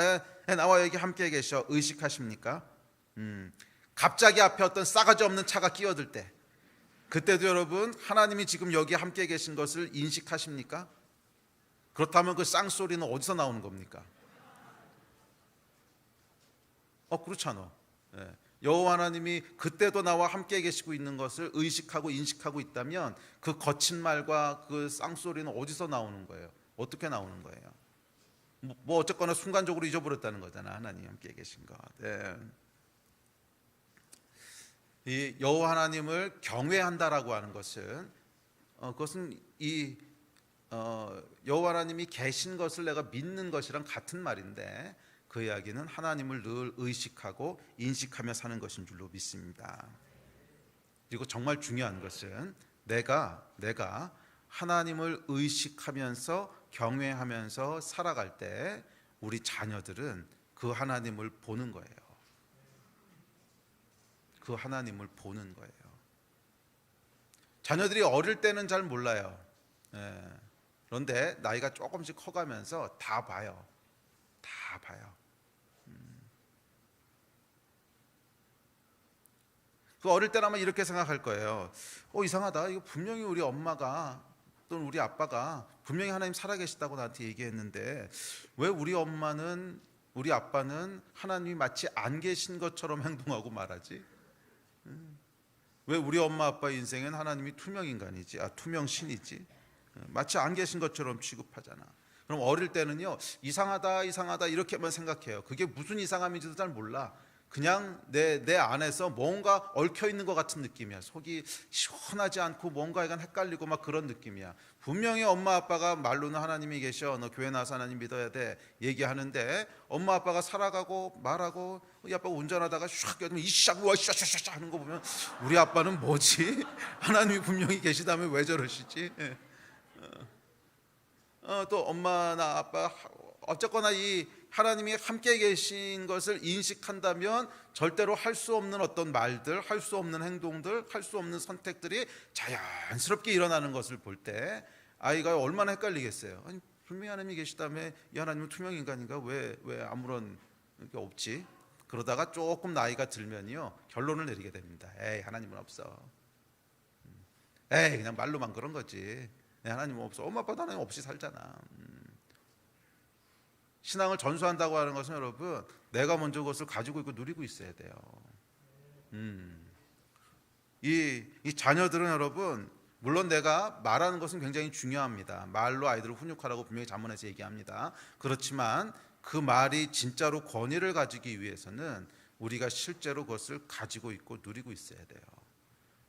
나와 여기 함께 계셔 의식하십니까? 갑자기 앞에 어떤 싸가지 없는 차가 끼어들 때 그때도 여러분 하나님이 지금 여기 함께 계신 것을 인식하십니까? 그렇다면 그 쌍소리는 어디서 나오는 겁니까? 그렇잖아. 여호와 하나님이 그때도 나와 함께 계시고 있는 것을 의식하고 인식하고 있다면 그 거친 말과 그 쌍소리는 어디서 나오는 거예요? 어떻게 나오는 거예요? 뭐 어쨌거나 순간적으로 잊어버렸다는 거잖아. 하나님 함께 계신 것. 이 여호와 하나님을 경외한다라고 하는 것은 그것은 이 여호와 하나님이 계신 것을 내가 믿는 것이랑 같은 말인데 그 이야기는 하나님을 늘 의식하고 인식하며 사는 것인 줄로 믿습니다. 그리고 정말 중요한 것은 내가 하나님을 의식하면서 경외하면서 살아갈 때 우리 자녀들은 그 하나님을 보는 거예요. 그 하나님을 보는 거예요. 자녀들이 어릴 때는 잘 몰라요. 그런데 나이가 조금씩 커가면서 다 봐요. 다 봐요. 그 어릴 때는 아마 이렇게 생각할 거예요. 이상하다. 이거 분명히 우리 엄마가 또는 우리 아빠가 분명히 하나님 살아계시다고 나한테 얘기했는데 왜 우리 엄마는 우리 아빠는 하나님이 마치 안 계신 것처럼 행동하고 말하지? 왜 우리 엄마 아빠 인생은 하나님이 투명 인간이지, 투명 신이지? 마치 안 계신 것처럼 취급하잖아. 그럼 어릴 때는요 이상하다 이렇게만 생각해요. 그게 무슨 이상함인지도 잘 몰라. 그냥 내 안에서 뭔가 얽혀 있는 것 같은 느낌이야. 속이 시원하지 않고 뭔가 약간 헷갈리고 막 그런 느낌이야. 분명히 엄마 아빠가 말로는 하나님이 계셔, 너 교회 나와서 하나님 믿어야 돼 얘기하는데 엄마 아빠가 살아가고 말하고 이 아빠가 운전하다가 슉 여기면 이샥 우와 샤샤샤 하는 거 보면 우리 아빠는 뭐지? 하나님이 분명히 계시다면 왜 저러시지? 또 엄마나 아빠 어쨌거나 이 하나님이 함께 계신 것을 인식한다면 절대로 할 수 없는 어떤 말들, 할 수 없는 행동들, 할 수 없는 선택들이 자연스럽게 일어나는 것을 볼 때 아이가 얼마나 헷갈리겠어요. 아니, 분명히 하나님이 계시다며 이 하나님은 투명 인간인가? 왜 아무런 게 없지? 그러다가 조금 나이가 들면요 결론을 내리게 됩니다. 에이 하나님은 없어. 에이 그냥 말로만 그런 거지. 하나님은 없어. 엄마 아빠도 하나님 없이 살잖아. 신앙을 전수한다고 하는 것은 여러분 내가 먼저 그것을 가지고 있고 누리고 있어야 돼요. 이 자녀들은 여러분 물론 내가 말하는 것은 굉장히 중요합니다. 말로 아이들을 훈육하라고 분명히 잠언에서 얘기합니다. 그렇지만 그 말이 진짜로 권위를 가지기 위해서는 우리가 실제로 그것을 가지고 있고 누리고 있어야 돼요.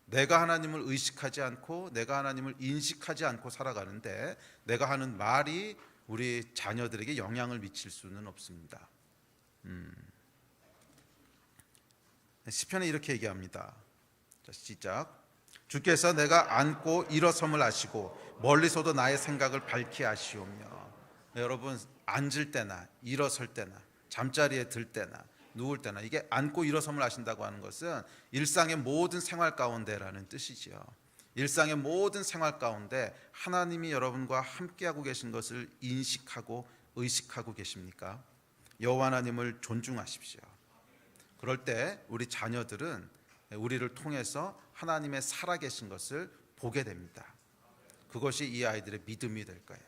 내가 하나님을 의식하지 않고 내가 하나님을 인식하지 않고 살아가는데 내가 하는 말이 우리 자녀들에게 영향을 미칠 수는 없습니다. 시편에 이렇게 얘기합니다. 자, 시작. 주께서 내가 앉고 일어섬을 아시고 멀리서도 나의 생각을 밝히 아시오며. 여러분 앉을 때나 일어설 때나 잠자리에 들 때나 누울 때나 이게 앉고 일어섬을 아신다고 하는 것은 일상의 모든 생활 가운데라는 뜻이지요. 일상의 모든 생활 가운데 하나님이 여러분과 함께하고 계신 것을 인식하고 의식하고 계십니까? 여호와 하나님을 존중하십시오. 그럴 때 우리 자녀들은 우리를 통해서 하나님의 살아계신 것을 보게 됩니다. 그것이 이 아이들의 믿음이 될 거예요.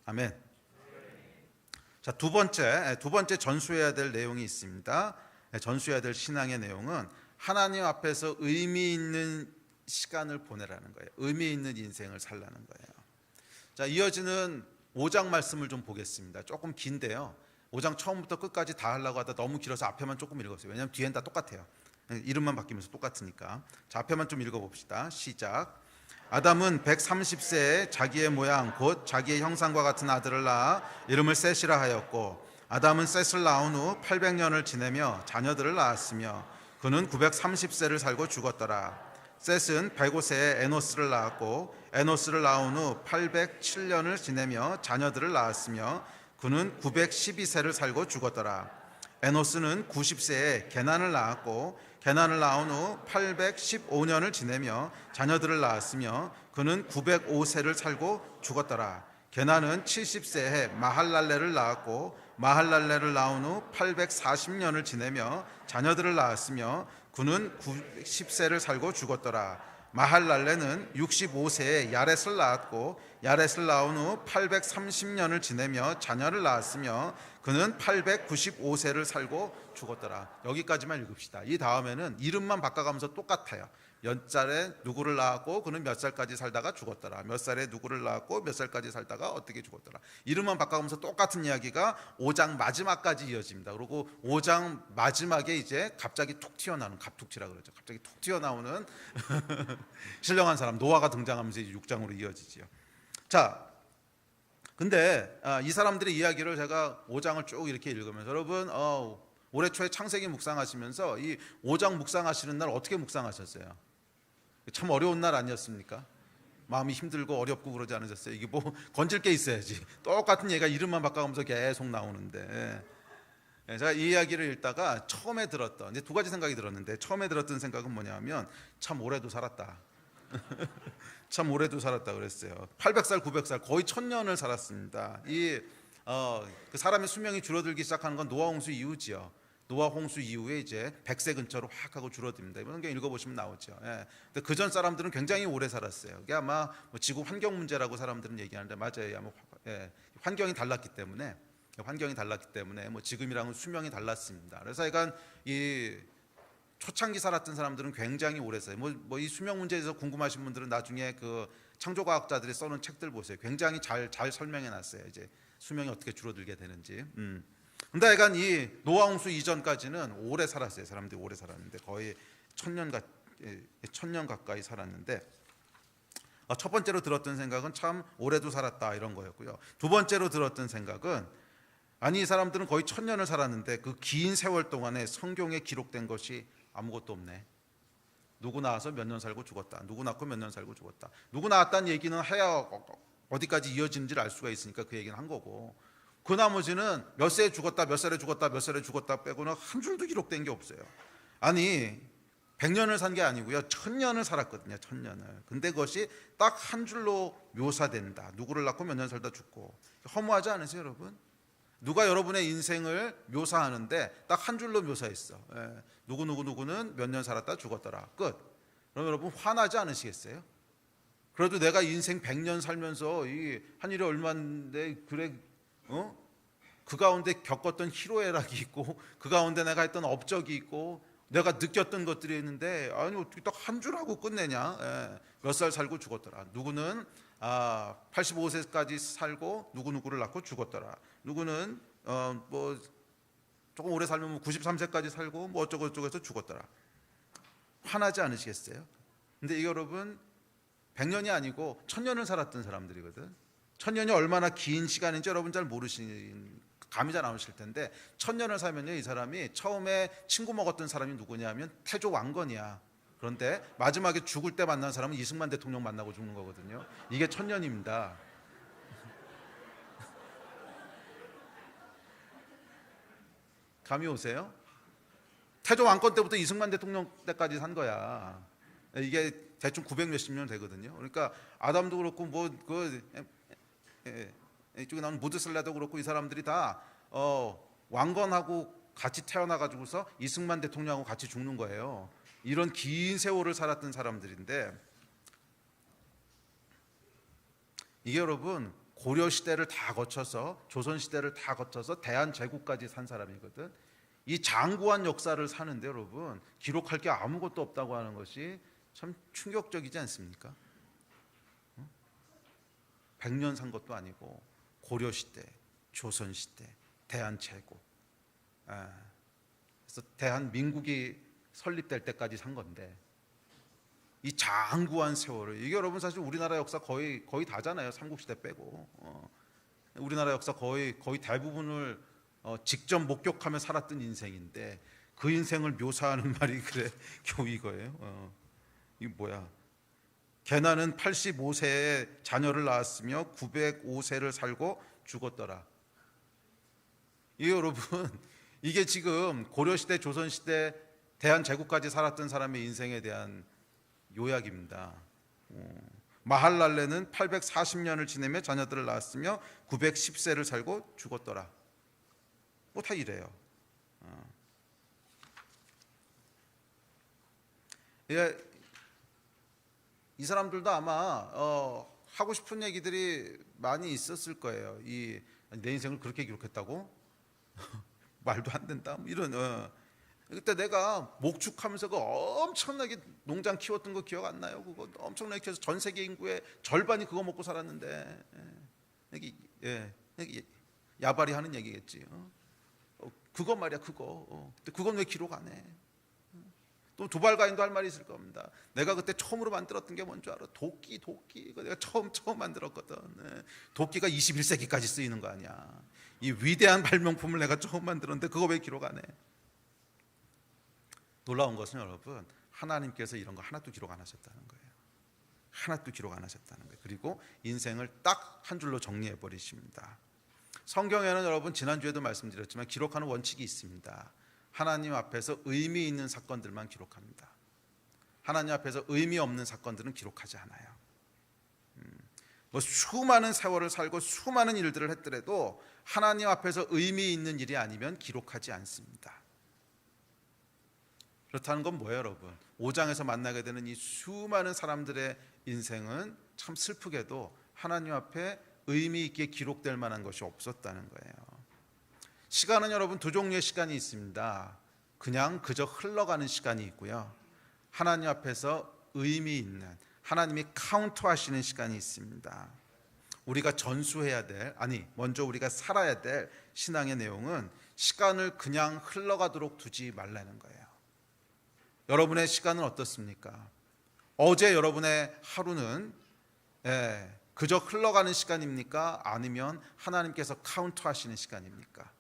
아멘. 자, 두 번째 전수해야 될 내용이 있습니다. 전수해야 될 신앙의 내용은 하나님 앞에서 의미 있는 시간을 보내라는 거예요. 의미 있는 인생을 살라는 거예요. 자, 이어지는 5장 말씀을 좀 보겠습니다. 조금 긴데요. 5장 처음부터 끝까지 다 하려고 하다 너무 길어서 앞에만 조금 읽었어요. 왜냐하면 뒤엔 다 똑같아요. 이름만 바뀌면서 똑같으니까. 자, 앞에만 좀 읽어봅시다. 시작. 아담은 130세에 자기의 모양 곧 자기의 형상과 같은 아들을 낳아 이름을 셋이라 하였고 아담은 셋을 낳은 후 800년을 지내며 자녀들을 낳았으며 그는 930세를 살고 죽었더라. 셋은 105세에 에노스를 낳았고 에노스를 낳은 후 807년을 지내며 자녀들을 낳았으며 그는 912세를 살고 죽었더라. 에노스는 90세에 게난을 낳았고 게난을 낳은 후 815년을 지내며 자녀들을 낳았으며 그는 905세를 살고 죽었더라. 게난은 70세에 마할랄레를 낳았고 마할랄레를 낳은 후 840년을 지내며 자녀들을 낳았으며 그는 90세를 살고 죽었더라. 마할랄레는 65세에 야렛을 낳았고 야렛을 낳은 후 830년을 지내며 자녀를 낳았으며 그는 895세를 살고 죽었더라. 여기까지만 읽읍시다. 이 다음에는 이름만 바꿔가면서 똑같아요. 몇 살에 누구를 낳았고 그는 몇 살까지 살다가 죽었더라. 몇 살에 누구를 낳았고 몇 살까지 살다가 어떻게 죽었더라. 이름만 바꿔가면서 똑같은 이야기가 5장 마지막까지 이어집니다. 그리고 5장 마지막에 이제 갑자기 툭 튀어나오는, 갑툭튀라 그러죠. 갑자기 툭 튀어나오는 신령한 사람 노아가 등장하면서 이제 6장으로 이어지지요. 자, 근데 이 사람들의 이야기를 제가 5장을 쭉 이렇게 읽으면서 여러분 올해 초에 창세기 묵상하시면서 이 5장 묵상하시는 날 어떻게 묵상하셨어요? 참 어려운 날 아니었습니까? 마음이 힘들고 어렵고 그러지 않으셨어요? 이게 뭐 건질 게 있어야지. 똑같은 얘가 이름만 바꿔가면서 계속 나오는데 제가 이 이야기를 읽다가 처음에 들었던 이제 두 가지 생각이 들었는데 처음에 들었던 생각은 뭐냐면 참 오래도 살았다. 참 오래도 살았다 그랬어요. 800살, 900살 거의 1000년을 살았습니다. 그 사람의 수명이 줄어들기 시작하는 건 노아 홍수 이후지요. 노아 홍수 이후에 이제 100세 근처로 확 하고 줄어듭니다. 이번 경 읽어보시면 나오죠. 예. 근데 그전 사람들은 굉장히 오래 살았어요. 이게 아마 뭐 지구 환경 문제라고 사람들은 얘기하는데 맞아요. 아마 환경이 달랐기 때문에 뭐 지금이랑은 수명이 달랐습니다. 그래서 약간 이 초창기 살았던 사람들은 굉장히 오래 살아요. 뭐 이 수명 문제에 대해서 궁금하신 분들은 나중에 그 창조과학자들이 써놓은 책들 보세요. 굉장히 잘 설명해놨어요. 이제 수명이 어떻게 줄어들게 되는지. 근데 약간 이 노아 홍수 이전까지는 오래 살았어요. 사람들이 오래 살았는데 거의 1000년 가까이 살았는데 첫 번째로 들었던 생각은 참 오래도 살았다 이런 거였고요. 두 번째로 들었던 생각은 아니 이 사람들은 거의 1000년을 살았는데 그 긴 세월 동안에 성경에 기록된 것이 아무것도 없네. 누구 낳아서 몇 년 살고 죽었다. 누구 낳고 몇 년 살고 죽었다. 누구 낳았다는 얘기는 해야 어디까지 이어진지를 알 수가 있으니까 그 얘기는 한 거고 그 나머지는 몇 세에 죽었다, 몇 살에 죽었다, 몇 살에 죽었다 빼고는 한 줄도 기록된 게 없어요. 아니 100년을 산 게 아니고요. 1000년을 살았거든요. 1000년을. 근데 그것이 딱 한 줄로 묘사된다. 누구를 낳고 몇 년 살다 죽고. 허무하지 않으세요, 여러분? 누가 여러분의 인생을 묘사하는데 딱 한 줄로 묘사했어. 누구는 몇 년 살았다 죽었더라. 끝. 그럼 여러분 화나지 않으시겠어요? 그래도 내가 인생 100년 살면서 이 한 일이 얼마인데 그래 그 가운데 겪었던 희로애락이 있고 그 가운데 내가 했던 업적이 있고 내가 느꼈던 것들이 있는데 아니 어떻게 딱 한 줄하고 끝내냐. 몇 살 살고 죽었더라. 누구는 85세까지 살고 누구를 낳고 죽었더라. 누구는 뭐 조금 오래 살면 뭐 93세까지 살고 뭐 어쩌고 해서 죽었더라. 화나지 않으시겠어요? 근데 이게 여러분 100년이 아니고 1000년을 살았던 사람들이거든. 1000년이 얼마나 긴 시간인지 여러분 잘 모르시는 감이 잘 안 오실 텐데 1000년을 살면요 이 사람이 처음에 친구 먹었던 사람이 누구냐면 태조 왕건이야. 그런데 마지막에 죽을 때 만난 사람은 이승만 대통령 만나고 죽는 거거든요. 이게 1000년입니다. 감이 오세요? 태조 왕건 때부터 이승만 대통령 때까지 산 거야. 이게 대충 900 몇십 년 되거든요. 그러니까 아담도 그렇고 이쪽에 나오는 무드슬라도 그렇고 이 사람들이 다 왕건하고 같이 태어나가지고서 이승만 대통령하고 같이 죽는 거예요. 이런 긴 세월을 살았던 사람들인데 이게 여러분 고려 시대를 다 거쳐서 조선 시대를 다 거쳐서 대한제국까지 산 사람이거든. 이 장구한 역사를 사는데 여러분 기록할 게 아무것도 없다고 하는 것이 참 충격적이지 않습니까? 100년 산 것도 아니고 고려 시대, 조선 시대, 대한제국, 그래서 대한민국이 설립될 때까지 산 건데 이 장구한 세월을 이게 여러분 사실 우리나라 역사 거의 다잖아요. 삼국시대 빼고 우리나라 역사 거의 대부분을 직접 목격하며 살았던 인생인데 그 인생을 묘사하는 말이 그래 겨우 이거예요. 이게 뭐야? 게나는 85세에 자녀를 낳았으며 905세를 살고 죽었더라. 이 여러분 이게 지금 고려시대, 조선시대, 대한제국까지 살았던 사람의 인생에 대한 요약입니다. 마할랄레는 840년을 지내며 자녀들을 낳았으며 910세를 살고 죽었더라. 뭐 다 이래요. 이 사람들도 아마 하고 싶은 얘기들이 많이 있었을 거예요. 내 인생을 그렇게 기록했다고? 말도 안 된다. 이런. 그때 내가 목축하면서 그 엄청나게 농장 키웠던 거 기억 안 나요? 그거 엄청나게 키워서 전 세계 인구의 절반이 그거 먹고 살았는데, 이게 야발이 하는 얘기겠지. 그거 말이야, 그거. 근데 그건 왜 기록 안 해? 또 두발가인도 할 말이 있을 겁니다. 내가 그때 처음으로 만들었던 게 뭔 줄 알아? 도끼. 이거 내가 처음 만들었거든. 도끼가 21세기까지 쓰이는 거 아니야. 이 위대한 발명품을 내가 처음 만들었는데 그거 왜 기록 안 해? 놀라운 것은 여러분, 하나님께서 이런 거 하나도 기록 안 하셨다는 거예요. 하나도 기록 안 하셨다는 거예요. 그리고 인생을 딱 한 줄로 정리해 버리십니다. 성경에는 여러분, 지난주에도 말씀드렸지만 기록하는 원칙이 있습니다. 하나님 앞에서 의미 있는 사건들만 기록합니다. 하나님 앞에서 의미 없는 사건들은 기록하지 않아요. 수많은 세월을 살고 수많은 일들을 했더라도 하나님 앞에서 의미 있는 일이 아니면 기록하지 않습니다. 그렇다는 건 뭐예요, 여러분? 5장에서 만나게 되는 이 수많은 사람들의 인생은 참 슬프게도 하나님 앞에 의미 있게 기록될 만한 것이 없었다는 거예요. 시간은 여러분 두 종류의 시간이 있습니다. 그저 흘러가는 시간이 있고요. 하나님 앞에서 의미 있는, 하나님이 카운트하시는 시간이 있습니다. 우리가 전수해야 될, 먼저 우리가 살아야 될 신앙의 내용은 시간을 그냥 흘러가도록 두지 말라는 거예요. 여러분의 시간은 어떻습니까? 어제 여러분의 하루는 그저 흘러가는 시간입니까? 아니면 하나님께서 카운트하시는 시간입니까?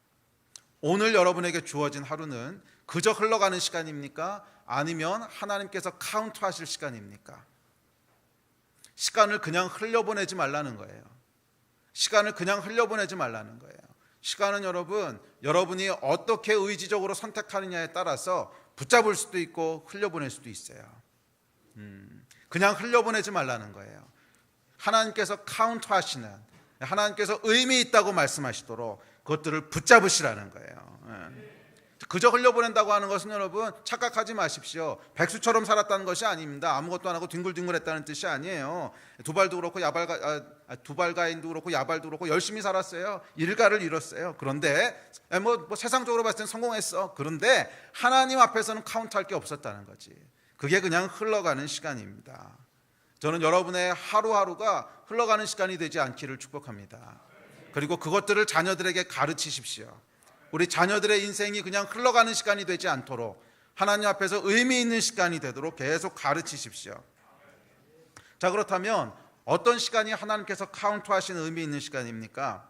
오늘 여러분에게 주어진 하루는 그저 흘러가는 시간입니까? 아니면 하나님께서 카운트하실 시간입니까? 시간을 그냥 흘려보내지 말라는 거예요. 시간을 그냥 흘려보내지 말라는 거예요. 시간은 여러분이 어떻게 의지적으로 선택하느냐에 따라서 붙잡을 수도 있고 흘려보낼 수도 있어요. 그냥 흘려보내지 말라는 거예요. 하나님께서 카운트하시는, 하나님께서 의미 있다고 말씀하시도록 그것들을 붙잡으시라는 거예요. 그저 흘려보낸다고 하는 것은 여러분 착각하지 마십시오. 백수처럼 살았다는 것이 아닙니다. 아무것도 안 하고 뒹굴뒹굴했다는 뜻이 아니에요. 두발도 그렇고 두발가인도 그렇고 야발도 그렇고 열심히 살았어요. 일가를 이뤘어요. 그런데 세상적으로 봤을 땐 성공했어. 그런데 하나님 앞에서는 카운트할 게 없었다는 거지. 그게 그냥 흘러가는 시간입니다. 저는 여러분의 하루하루가 흘러가는 시간이 되지 않기를 축복합니다. 그리고 그것들을 자녀들에게 가르치십시오. 우리 자녀들의 인생이 그냥 흘러가는 시간이 되지 않도록 하나님 앞에서 의미 있는 시간이 되도록 계속 가르치십시오. 자, 그렇다면 어떤 시간이 하나님께서 카운트하신 의미 있는 시간입니까?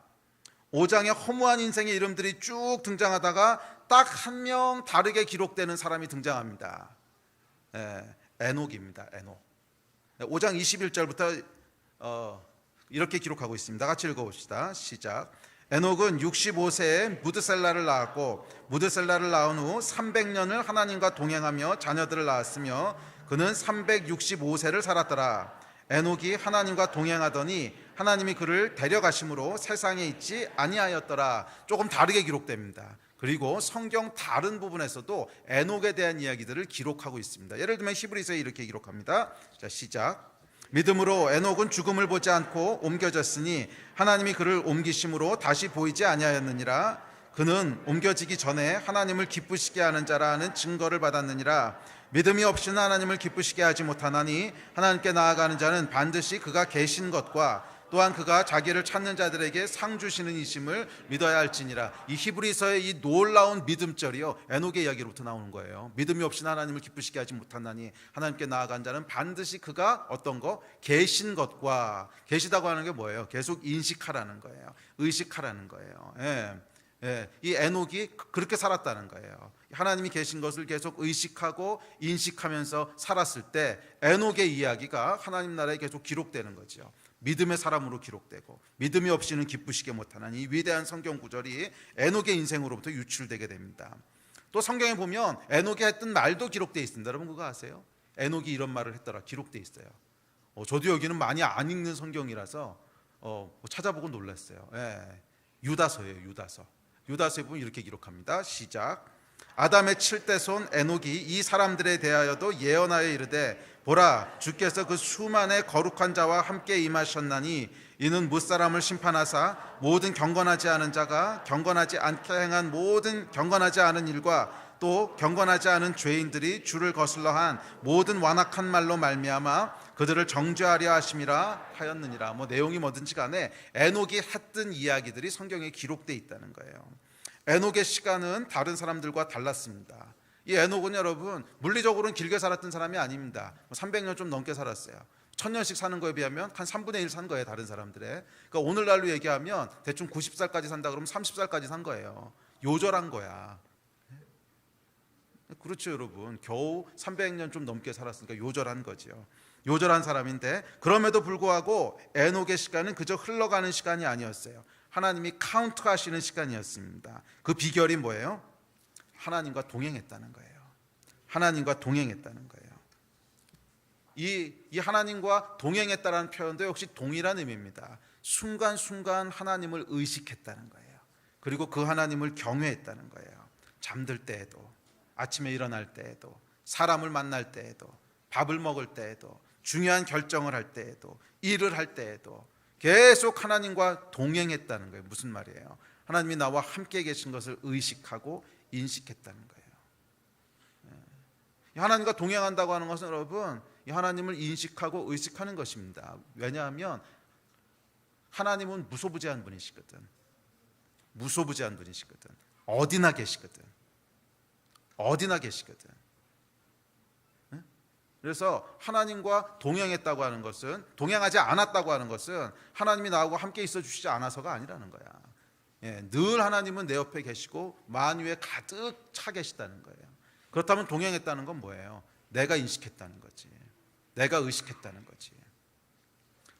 5장에 허무한 인생의 이름들이 쭉 등장하다가 딱 한 명 다르게 기록되는 사람이 등장합니다. 에녹입니다. 에녹. 5장 21절부터 이렇게 기록하고 있습니다. 같이 읽어봅시다. 시작. 에녹은 65세에 무드셀라를 낳았고 무드셀라를 낳은 후 300년을 하나님과 동행하며 자녀들을 낳았으며 그는 365세를 살았더라. 에녹이 하나님과 동행하더니 하나님이 그를 데려가심으로 세상에 있지 아니하였더라. 조금 다르게 기록됩니다. 그리고 성경 다른 부분에서도 에녹에 대한 이야기들을 기록하고 있습니다. 예를 들면 히브리서에 이렇게 기록합니다. 자, 시작. 믿음으로 에녹은 죽음을 보지 않고 옮겨졌으니 하나님이 그를 옮기심으로 다시 보이지 아니하였느니라. 그는 옮겨지기 전에 하나님을 기쁘시게 하는 자라 하는 증거를 받았느니라. 믿음이 없이는 하나님을 기쁘시게 하지 못하나니 하나님께 나아가는 자는 반드시 그가 계신 것과 또한 그가 자기를 찾는 자들에게 상 주시는 이심을 믿어야 할지니라. 이 히브리서의 이 놀라운 믿음절이요, 에녹의 이야기로부터 나오는 거예요. 믿음이 없이는 하나님을 기쁘시게 하지 못하나니 하나님께 나아간 자는 반드시 그가 어떤 거? 계신 것과, 계시다고 하는 게 뭐예요? 계속 인식하라는 거예요. 의식하라는 거예요. 이 에녹이 그렇게 살았다는 거예요. 하나님이 계신 것을 계속 의식하고 인식하면서 살았을 때 에녹의 이야기가 하나님 나라에 계속 기록되는 거죠. 믿음의 사람으로 기록되고 믿음이 없이는 기쁘시게 못하는 이 위대한 성경 구절이 에녹의 인생으로부터 유출되게 됩니다. 또 성경에 보면 에녹이 했던 말도 기록되어 있습니다. 여러분 그거 아세요? 에녹이 이런 말을 했더라 기록되어 있어요. 저도 여기는 많이 안 읽는 성경이라서 찾아보고 놀랐어요. 유다서예요. 유다서에 보면 이렇게 기록합니다. 시작. 아담의 7대 손 에녹이 이 사람들에 대하여도 예언하여 이르되 보라 주께서 그 수만의 거룩한 자와 함께 임하셨나니 이는 무사람을 심판하사 모든 경건하지 않은 자가 경건하지 않게 행한 모든 경건하지 않은 일과 또 경건하지 않은 죄인들이 주를 거슬러 한 모든 완악한 말로 말미암아 그들을 정죄하려 하심이라 하였느니라. 내용이 뭐든지 간에 에녹이 했던 이야기들이 성경에 기록되어 있다는 거예요. 에녹의 시간은 다른 사람들과 달랐습니다. 이 에녹은 여러분 물리적으로는 길게 살았던 사람이 아닙니다. 300년 좀 넘게 살았어요. 1000년씩 사는 거에 비하면 한 3분의 1 산 거예요. 다른 사람들의. 그러니까 오늘날로 얘기하면 대충 90살까지 산다 그러면 30살까지 산 거예요. 요절한 거야. 그렇죠 여러분. 겨우 300년 좀 넘게 살았으니까 요절한 거죠. 요절한 사람인데 그럼에도 불구하고 에녹의 시간은 그저 흘러가는 시간이 아니었어요. 하나님이 카운트하시는 시간이었습니다. 그 비결이 뭐예요? 하나님과 동행했다는 거예요. 하나님과 동행했다는 거예요. 이 하나님과 동행했다는 표현도 역시 동일한 의미입니다. 순간순간 하나님을 의식했다는 거예요. 그리고 그 하나님을 경외했다는 거예요. 잠들 때에도, 아침에 일어날 때에도, 사람을 만날 때에도, 밥을 먹을 때에도, 중요한 결정을 할 때에도, 일을 할 때에도 계속 하나님과 동행했다는 거예요. 무슨 말이에요? 하나님이 나와 함께 계신 것을 의식하고 인식했다는 거예요. 하나님과 동행한다고 하는 것은 여러분 이 하나님을 인식하고 의식하는 것입니다. 왜냐하면 하나님은 무소부재한 분이시거든. 무소부재한 분이시거든. 어디나 계시거든. 어디나 계시거든. 그래서 하나님과 동행했다고 하는 것은, 동행하지 않았다고 하는 것은 하나님이 나하고 함께 있어 주시지 않아서가 아니라는 거야. 늘 하나님은 내 옆에 계시고 만유에 가득 차 계시다는 거예요. 그렇다면 동행했다는 건 뭐예요? 내가 인식했다는 거지. 내가 의식했다는 거지.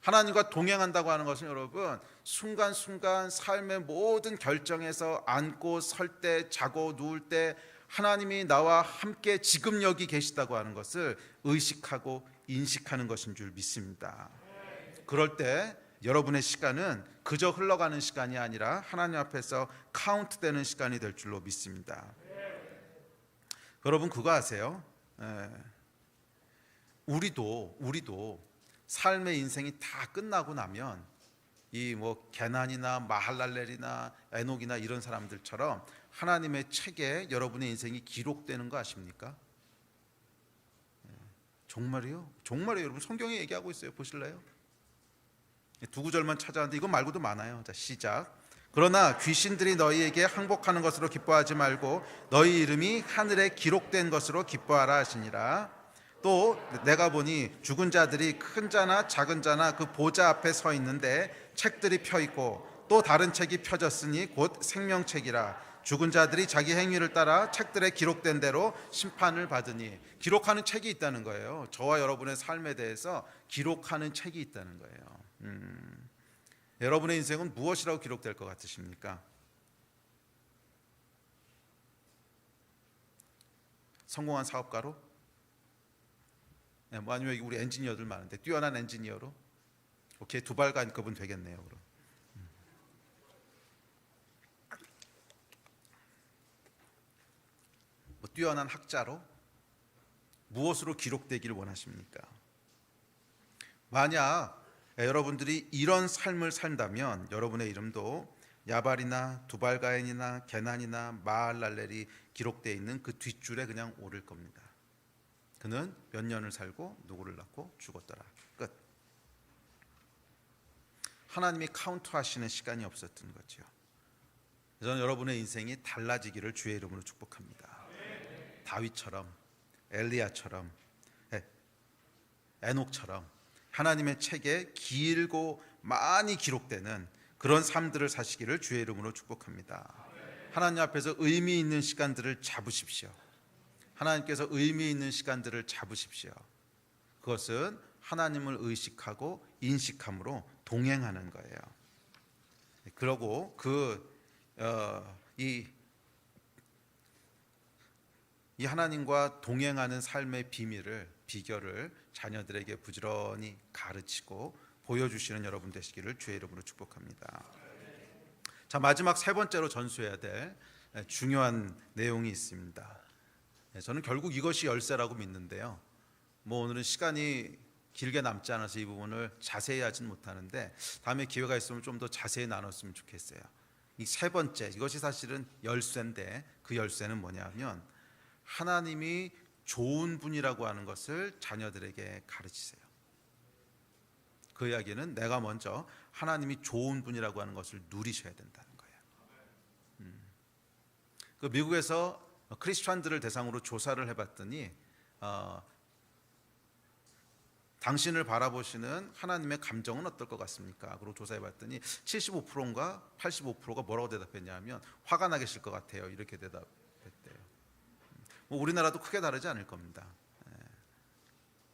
하나님과 동행한다고 하는 것은 여러분 순간순간 삶의 모든 결정에서 앉고 설 때, 자고 누울 때 하나님이 나와 함께 지금 여기 계시다고 하는 것을 의식하고 인식하는 것인 줄 믿습니다. 그럴 때 여러분의 시간은 그저 흘러가는 시간이 아니라 하나님 앞에서 카운트되는 시간이 될 줄로 믿습니다. 여러분 그거 아세요? 우리도 삶의 인생이 다 끝나고 나면 이 게난이나 마할랄렐이나 에녹이나 이런 사람들처럼 하나님의 책에 여러분의 인생이 기록되는 거 아십니까? 정말이요? 정말이에요. 여러분 성경에 얘기하고 있어요. 보실래요? 두 구절만 찾아왔는데 이거 말고도 많아요. 자, 시작. 그러나 귀신들이 너희에게 항복하는 것으로 기뻐하지 말고 너희 이름이 하늘에 기록된 것으로 기뻐하라 하시니라. 또 내가 보니 죽은 자들이 큰 자나 작은 자나 그 보좌 앞에 서 있는데 책들이 펴 있고 또 다른 책이 펴졌으니 곧 생명책이라. 죽은 자들이 자기 행위를 따라 책들에 기록된 대로 심판을 받으니. 기록하는 책이 있다는 거예요. 저와 여러분의 삶에 대해서 기록하는 책이 있다는 거예요. 여러분의 인생은 무엇이라고 기록될 것 같으십니까? 성공한 사업가로? 아니면 우리 엔지니어들 많은데 뛰어난 엔지니어로? 오케이, 두발간급은 되겠네요. 그럼. 뛰어난 학자로? 무엇으로 기록되기를 원하십니까? 만약 여러분들이 이런 삶을 산다면 여러분의 이름도 야발이나 두발가인이나 게난이나 마할랄렐이 기록되어 있는 그 뒷줄에 그냥 오를 겁니다. 그는 몇 년을 살고 누구를 낳고 죽었더라. 끝. 하나님이 카운트하시는 시간이 없었던 거죠. 저는 여러분의 인생이 달라지기를 주의 이름으로 축복합니다. 다윗처럼, 엘리야처럼, 에녹처럼 하나님의 책에 길고 많이 기록되는 그런 삶들을 사시기를 주의 이름으로 축복합니다. 하나님 앞에서 의미 있는 시간들을 잡으십시오. 하나님께서 의미 있는 시간들을 잡으십시오. 그것은 하나님을 의식하고 인식함으로 동행하는 거예요. 그러고 이 하나님과 동행하는 삶의 비결을 자녀들에게 부지런히 가르치고 보여주시는 여러분 되시기를 주의 이름으로 축복합니다. 자, 마지막 세 번째로 전수해야 될 중요한 내용이 있습니다. 저는 결국 이것이 열쇠라고 믿는데요. 오늘은 시간이 길게 남지 않아서 이 부분을 자세히 하진 못하는데 다음에 기회가 있으면 좀 더 자세히 나눴으면 좋겠어요. 이 세 번째, 이것이 사실은 열쇠인데 그 열쇠는 뭐냐면 하나님이 좋은 분이라고 하는 것을 자녀들에게 가르치세요. 그 이야기는 내가 먼저 하나님이 좋은 분이라고 하는 것을 누리셔야 된다는 거예요. 그 미국에서 크리스찬들을 대상으로 조사를 해봤더니 당신을 바라보시는 하나님의 감정은 어떨 것 같습니까? 그리고 조사해봤더니 75%인가 85%가 뭐라고 대답했냐면 화가 나 계실 것 같아요. 이렇게 대답했대요. 우리나라도 크게 다르지 않을 겁니다.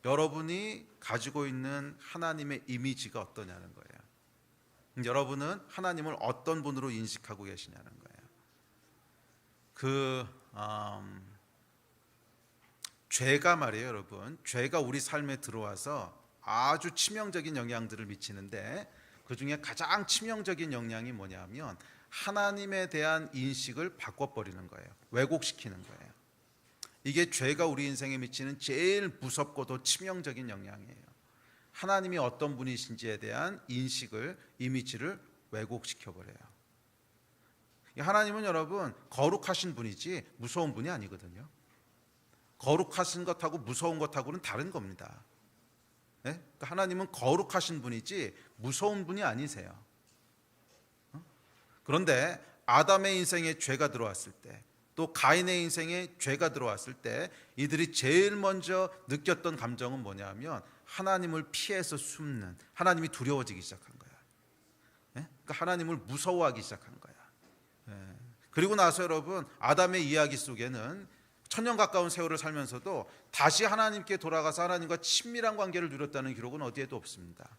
여러분이 가지고 있는 하나님의 이미지가 어떠냐는 거예요. 여러분은 하나님을 어떤 분으로 인식하고 계시냐는 거예요. 죄가 말이에요, 여러분. 죄가 우리 삶에 들어와서 아주 치명적인 영향들을 미치는데 그 중에 가장 치명적인 영향이 뭐냐면 하나님에 대한 인식을 바꿔버리는 거예요. 왜곡시키는 거예요. 이게 죄가 우리 인생에 미치는 제일 무섭고도 치명적인 영향이에요. 하나님이 어떤 분이신지에 대한 인식을, 이미지를 왜곡시켜버려요. 하나님은 여러분 거룩하신 분이지 무서운 분이 아니거든요. 거룩하신 것하고 무서운 것하고는 다른 겁니다. 네? 하나님은 거룩하신 분이지 무서운 분이 아니세요. 그런데 아담의 인생에 죄가 들어왔을 때, 또 가인의 인생에 죄가 들어왔을 때 이들이 제일 먼저 느꼈던 감정은 뭐냐면 하나님을 피해서 숨는, 하나님이 두려워지기 시작한 거야. 네? 그러니까 하나님을 무서워하기 시작한 거야. 네. 그리고 나서 여러분 아담의 이야기 속에는 천년 가까운 세월을 살면서도 다시 하나님께 돌아가서 하나님과 친밀한 관계를 누렸다는 기록은 어디에도 없습니다.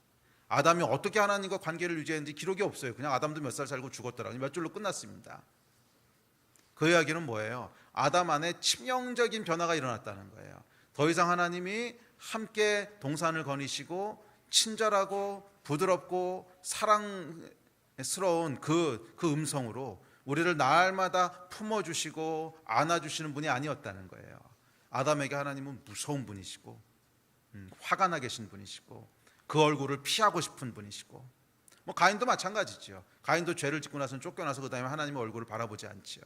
아담이 어떻게 하나님과 관계를 유지했는지 기록이 없어요. 그냥 아담도 몇 살 살고 죽었더라. 몇 줄로 끝났습니다. 그 이야기는 뭐예요? 아담 안에 치명적인 변화가 일어났다는 거예요. 더 이상 하나님이 함께 동산을 거니시고 친절하고 부드럽고 사랑스러운 그 음성으로 우리를 날마다 품어주시고 안아주시는 분이 아니었다는 거예요. 아담에게 하나님은 무서운 분이시고 화가 나 계신 분이시고 그 얼굴을 피하고 싶은 분이시고, 가인도 마찬가지죠. 가인도 죄를 짓고 나서는 쫓겨나서 그 다음에 하나님의 얼굴을 바라보지 않지요.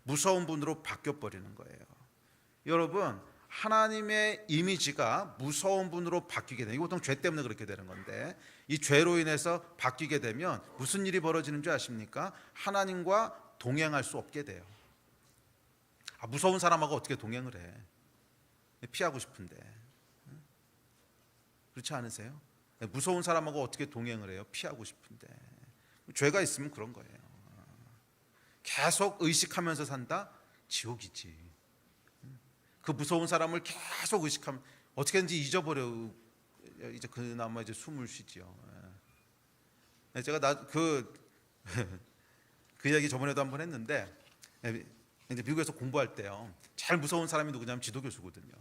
무서운 분으로 바뀌어버리는 거예요. 여러분 하나님의 이미지가 무서운 분으로 바뀌게 돼요. 이거 보통 죄 때문에 그렇게 되는 건데 이 죄로 인해서 바뀌게 되면 무슨 일이 벌어지는 줄 아십니까? 하나님과 동행할 수 없게 돼요. 무서운 사람하고 어떻게 동행을 해? 피하고 싶은데. 그렇지 않으세요? 무서운 사람하고 어떻게 동행을 해요? 피하고 싶은데. 죄가 있으면 그런 거예요. 계속 의식하면서 산다? 지옥이지. 그 무서운 사람을 계속 의식하면 어떻게든지 잊어버려. 이제 그나마 이제 숨을 쉬지요. 제가 그 이야기 저번에도 한번 했는데 이제 미국에서 공부할 때요. 제일 무서운 사람이 누구냐면 지도교수거든요.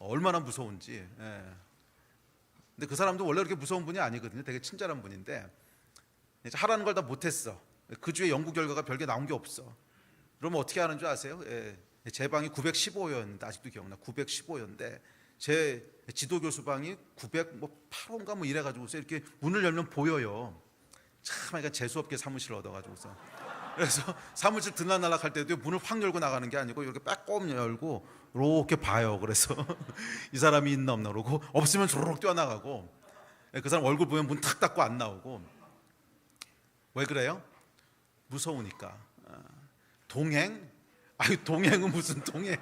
얼마나 무서운지. 근데 그 사람도 원래 그렇게 무서운 분이 아니거든요. 되게 친절한 분인데 이제 하라는 걸 다 못했어. 그 주에 연구 결과가 별게 나온 게 없어. 그러면 어떻게 하는 줄 아세요? 제 방이 915호였는데 아직도 기억나. 915호인데 제 지도교수 방이 908호인가 이래가지고서 이렇게 문을 열면 보여요. 참 그러니까 재수없게 사무실을 얻어가지고서 그래서 사무실 들락날락 할 때도 문을 확 열고 나가는 게 아니고 이렇게 빼꼼 열고 이렇게 봐요. 그래서 이 사람이 있나 없나 그러고 없으면 조르륵 뛰어나가고 그 사람 얼굴 보면 문 탁 닫고 안 나오고. 왜 그래요? 무서우니까. 동행? 동행은 무슨 동행?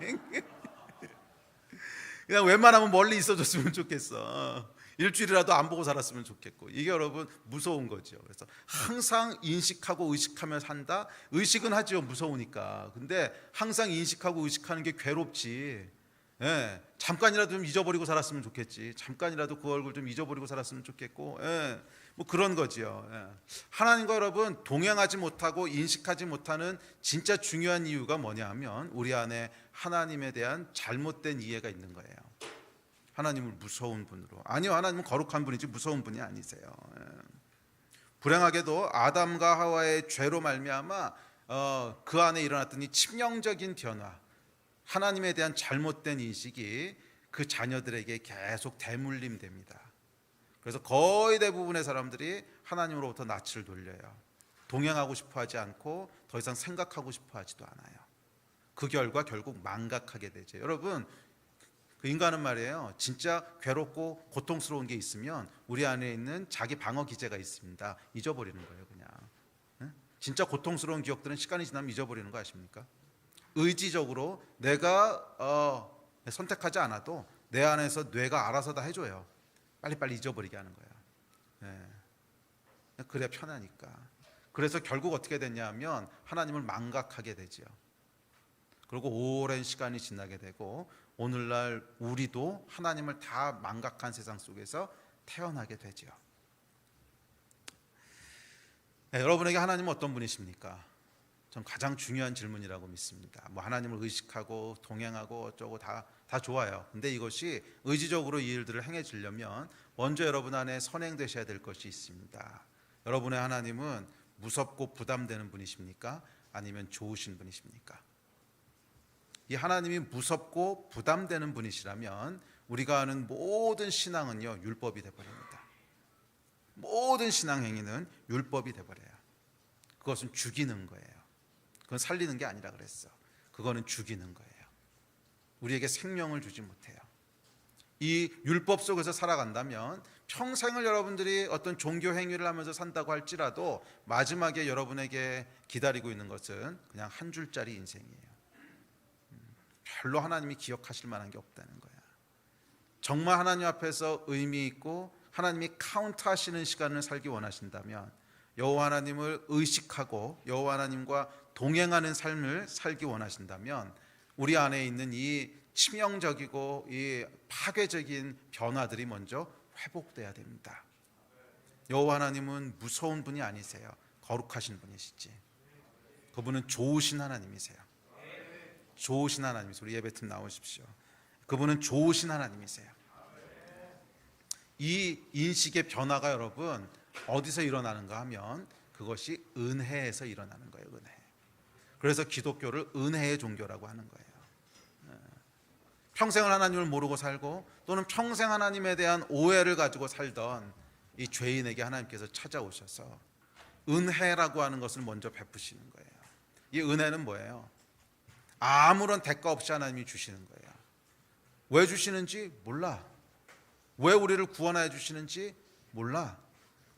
그냥 웬만하면 멀리 있어줬으면 좋겠어. 일주일이라도 안 보고 살았으면 좋겠고. 이게 여러분 무서운 거죠. 그래서 항상 인식하고 의식하며 산다. 의식은 하죠. 무서우니까. 근데 항상 인식하고 의식하는 게 괴롭지. 예, 잠깐이라도 좀 잊어버리고 살았으면 좋겠지. 잠깐이라도 그 얼굴 좀 잊어버리고 살았으면 좋겠고, 예, 뭐 그런 거지요. 예. 하나님과 여러분 동행하지 못하고 인식하지 못하는 진짜 중요한 이유가 뭐냐 하면 우리 안에 하나님에 대한 잘못된 이해가 있는 거예요. 하나님을 무서운 분으로. 아니요, 하나님은 거룩한 분이지 무서운 분이 아니세요. 예. 불행하게도 아담과 하와의 죄로 말미암아 그 안에 일어났던 이 치명적인 변화, 하나님에 대한 잘못된 인식이 그 자녀들에게 계속 대물림됩니다. 그래서 거의 대부분의 사람들이 하나님으로부터 낯을 돌려요. 동행하고 싶어 하지 않고 더 이상 생각하고 싶어 하지도 않아요. 그 결과 결국 망각하게 되죠. 여러분, 그 인간은 말이에요, 진짜 괴롭고 고통스러운 게 있으면 우리 안에 있는 자기 방어 기제가 있습니다. 잊어버리는 거예요, 그냥. 진짜 고통스러운 기억들은 시간이 지나면 잊어버리는 거 아십니까? 의지적으로 내가 선택하지 않아도 내 안에서 뇌가 알아서 다 해줘요. 빨리빨리 잊어버리게 하는 거예요. 예. 그래야 편하니까. 그래서 결국 어떻게 됐냐 하면 하나님을 망각하게 되지요. 그리고 오랜 시간이 지나게 되고 오늘날 우리도 하나님을 다 망각한 세상 속에서 태어나게 되지요. 네, 여러분에게 하나님은 어떤 분이십니까? 전 가장 중요한 질문이라고 믿습니다. 뭐 하나님을 의식하고 동행하고 어쩌고 다 좋아요. 근데 이것이 의지적으로 이 일들을 행해지려면 먼저 여러분 안에 선행되셔야 될 것이 있습니다. 여러분의 하나님은 무섭고 부담되는 분이십니까? 아니면 좋으신 분이십니까? 이 하나님이 무섭고 부담되는 분이시라면 우리가 하는 모든 신앙은요, 율법이 되어버립니다. 모든 신앙 행위는 율법이 되어버려요. 그것은 죽이는 거예요. 그건 살리는 게 아니라 그랬어. 그거는 죽이는 거예요. 우리에게 생명을 주지 못해요. 이 율법 속에서 살아간다면 평생을 여러분들이 어떤 종교 행위를 하면서 산다고 할지라도 마지막에 여러분에게 기다리고 있는 것은 그냥 한 줄짜리 인생이에요. 별로 하나님이 기억하실 만한 게 없다는 거야. 정말 하나님 앞에서 의미 있고 하나님이 카운트하시는 시간을 살기 원하신다면 여호와 하나님을 의식하고 여호와 하나님과 동행하는 삶을 살기 원하신다면 우리 안에 있는 이 치명적이고 이 파괴적인 변화들이 먼저 회복돼야 됩니다. 여호와 하나님은 무서운 분이 아니세요. 거룩하신 분이시지. 그분은 좋으신 하나님이세요. 좋으신 하나님이세요. 우리 예배팀 나오십시오. 그분은 좋으신 하나님이세요. 이 인식의 변화가 여러분 어디서 일어나는가 하면 그것이 은혜에서 일어나는 거예요. 은혜. 그래서 기독교를 은혜의 종교라고 하는 거예요. 평생을 하나님을 모르고 살고 또는 평생 하나님에 대한 오해를 가지고 살던 이 죄인에게 하나님께서 찾아오셔서 은혜라고 하는 것을 먼저 베푸시는 거예요. 이 은혜는 뭐예요? 아무런 대가 없이 하나님이 주시는 거예요. 왜 주시는지 몰라. 왜 우리를 구원하여 주시는지 몰라.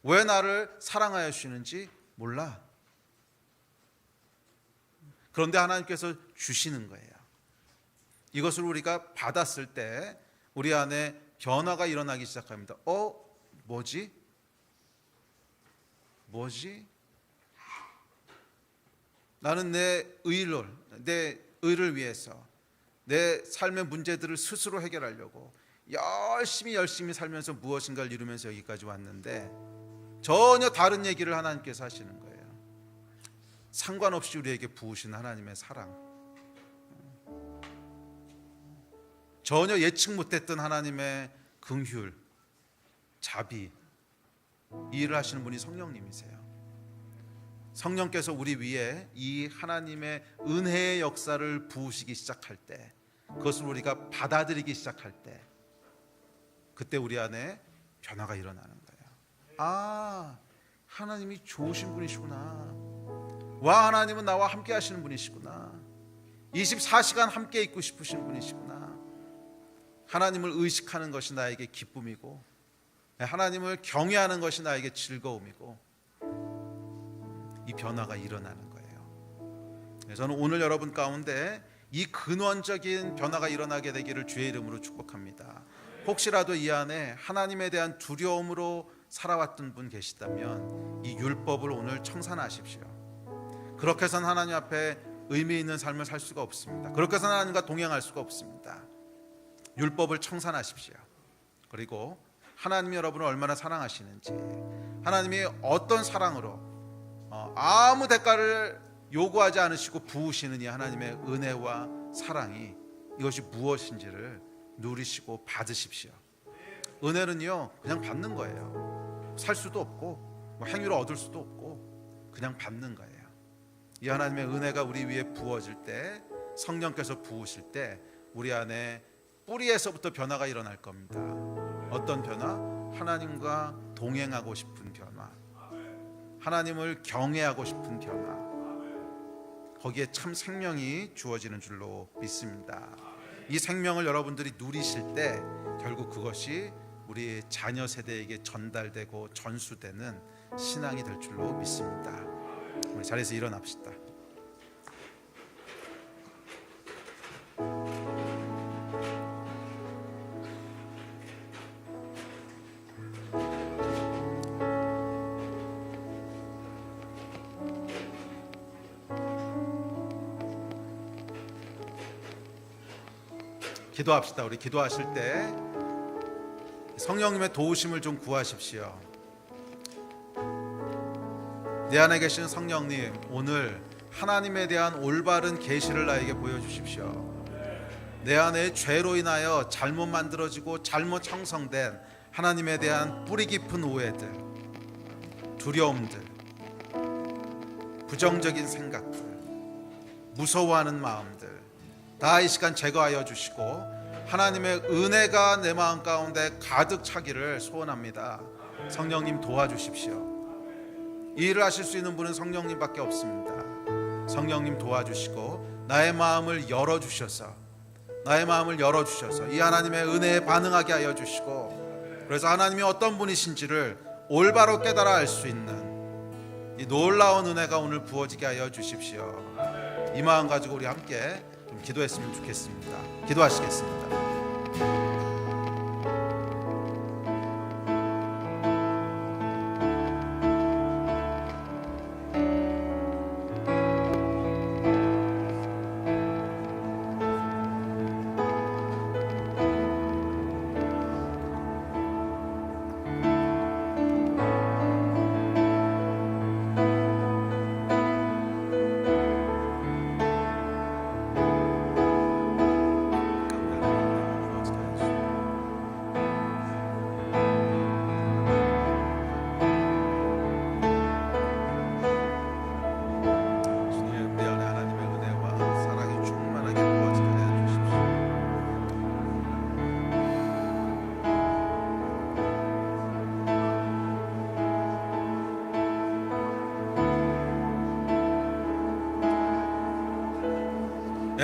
왜 나를 사랑하여 주시는지 몰라. 그런데 하나님께서 주시는 거예요. 이것을 우리가 받았을 때 우리 안에 변화가 일어나기 시작합니다. 뭐지? 나는 내 의를 위해서 내 삶의 문제들을 스스로 해결하려고 열심히 살면서 무엇인가를 이루면서 여기까지 왔는데 전혀 다른 얘기를 하나님께서 하시는 거예요. 상관없이 우리에게 부으신 하나님의 사랑, 전혀 예측 못했던 하나님의 긍휼, 자비, 이 일을 하시는 분이 성령님이세요. 성령께서 우리 위에 이 하나님의 은혜의 역사를 부으시기 시작할 때, 그것을 우리가 받아들이기 시작할 때, 그때 우리 안에 변화가 일어나는 거예요. 하나님이 좋으신 분이시구나. 와, 하나님은 나와 함께 하시는 분이시구나. 24시간 함께 있고 싶으신 분이시구나. 하나님을 의식하는 것이 나에게 기쁨이고 하나님을 경외하는 것이 나에게 즐거움이고, 이 변화가 일어나는 거예요. 저는 오늘 여러분 가운데 이 근원적인 변화가 일어나게 되기를 주의 이름으로 축복합니다. 혹시라도 이 안에 하나님에 대한 두려움으로 살아왔던 분 계시다면 이 율법을 오늘 청산하십시오. 그렇게 해서는 하나님 앞에 의미 있는 삶을 살 수가 없습니다. 그렇게 해서는 하나님과 동행할 수가 없습니다. 율법을 청산하십시오. 그리고 하나님이 여러분을 얼마나 사랑하시는지, 하나님이 어떤 사랑으로 아무 대가를 요구하지 않으시고 부으시는 이 하나님의 은혜와 사랑이, 이것이 무엇인지를 누리시고 받으십시오. 은혜는요 그냥 받는 거예요. 살 수도 없고 행위로 얻을 수도 없고 그냥 받는 거예요. 이 하나님의 은혜가 우리 위에 부어질 때, 성령께서 부으실 때 우리 안에 뿌리에서부터 변화가 일어날 겁니다. 어떤 변화? 하나님과 동행하고 싶은 변화, 하나님을 경외하고 싶은 변화, 거기에 참 생명이 주어지는 줄로 믿습니다. 이 생명을 여러분들이 누리실 때 결국 그것이 우리 자녀 세대에게 전달되고 전수되는 신앙이 될 줄로 믿습니다. 우리 자리에서 일어납시다. 기도합시다. 우리 기도하실 때 성령님의 도우심을 좀 구하십시오. 내 안에 계신 성령님, 오늘 하나님에 대한 올바른 계시를 나에게 보여주십시오. 내 안에 죄로 인하여 잘못 만들어지고 잘못 형성된 하나님에 대한 뿌리 깊은 오해들, 두려움들, 부정적인 생각들, 무서워하는 마음들 다 이 시간 제거하여 주시고 하나님의 은혜가 내 마음 가운데 가득 차기를 소원합니다. 성령님 도와주십시오. 이 일을 하실 수 있는 분은 성령님밖에 없습니다. 성령님 도와주시고 나의 마음을 열어주셔서 이 하나님의 은혜에 반응하게 하여 주시고, 그래서 하나님이 어떤 분이신지를 올바로 깨달아 알 수 있는 이 놀라운 은혜가 오늘 부어지게 하여 주십시오. 이 마음 가지고 우리 함께 좀 기도했으면 좋겠습니다. 기도하시겠습니다.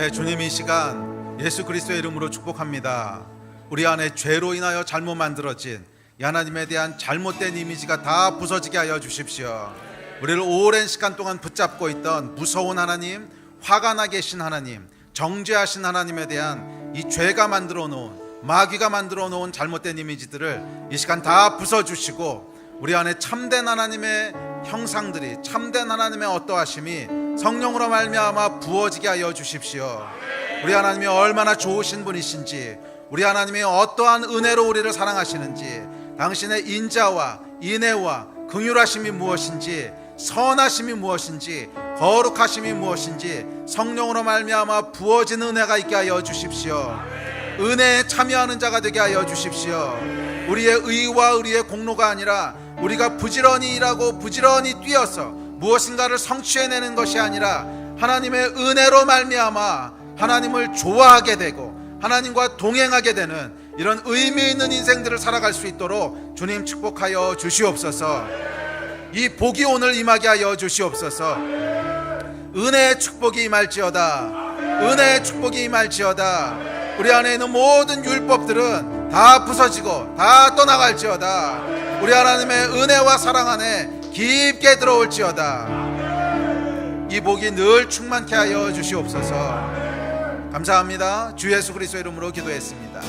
네, 주님 이 시간 예수 그리스도의 이름으로 축복합니다. 우리 안에 죄로 인하여 잘못 만들어진 이 하나님에 대한 잘못된 이미지가 다 부서지게 하여 주십시오. 우리를 오랜 시간 동안 붙잡고 있던 무서운 하나님, 화가 나 계신 하나님, 정죄하신 하나님에 대한 이 죄가 만들어 놓은, 마귀가 만들어 놓은 잘못된 이미지들을 이 시간 다 부숴주시고 우리 안에 참된 하나님의 형상들이, 참된 하나님의 어떠하심이 성령으로 말미암아 부어지게 하여 주십시오. 우리 하나님이 얼마나 좋으신 분이신지, 우리 하나님이 어떠한 은혜로 우리를 사랑하시는지, 당신의 인자와 인애와 긍휼하심이 무엇인지, 선하심이 무엇인지, 거룩하심이 무엇인지 성령으로 말미암아 부어진 은혜가 있게 하여 주십시오. 은혜에 참여하는 자가 되게 하여 주십시오. 우리의 의와 의리의 공로가 아니라 우리가 부지런히 일하고 부지런히 뛰어서 무엇인가를 성취해내는 것이 아니라 하나님의 은혜로 말미암아 하나님을 좋아하게 되고 하나님과 동행하게 되는 이런 의미 있는 인생들을 살아갈 수 있도록 주님 축복하여 주시옵소서. 이 복이 오늘 임하게 하여 주시옵소서. 은혜의 축복이 임할지어다. 은혜의 축복이 임할지어다. 우리 안에 있는 모든 율법들은 다 부서지고 다 떠나갈지어다. 우리 하나님의 은혜와 사랑 안에 깊게 들어올지어다. 이 복이 늘 충만케 하여 주시옵소서. 감사합니다. 주 예수 그리스도의 이름으로 기도했습니다.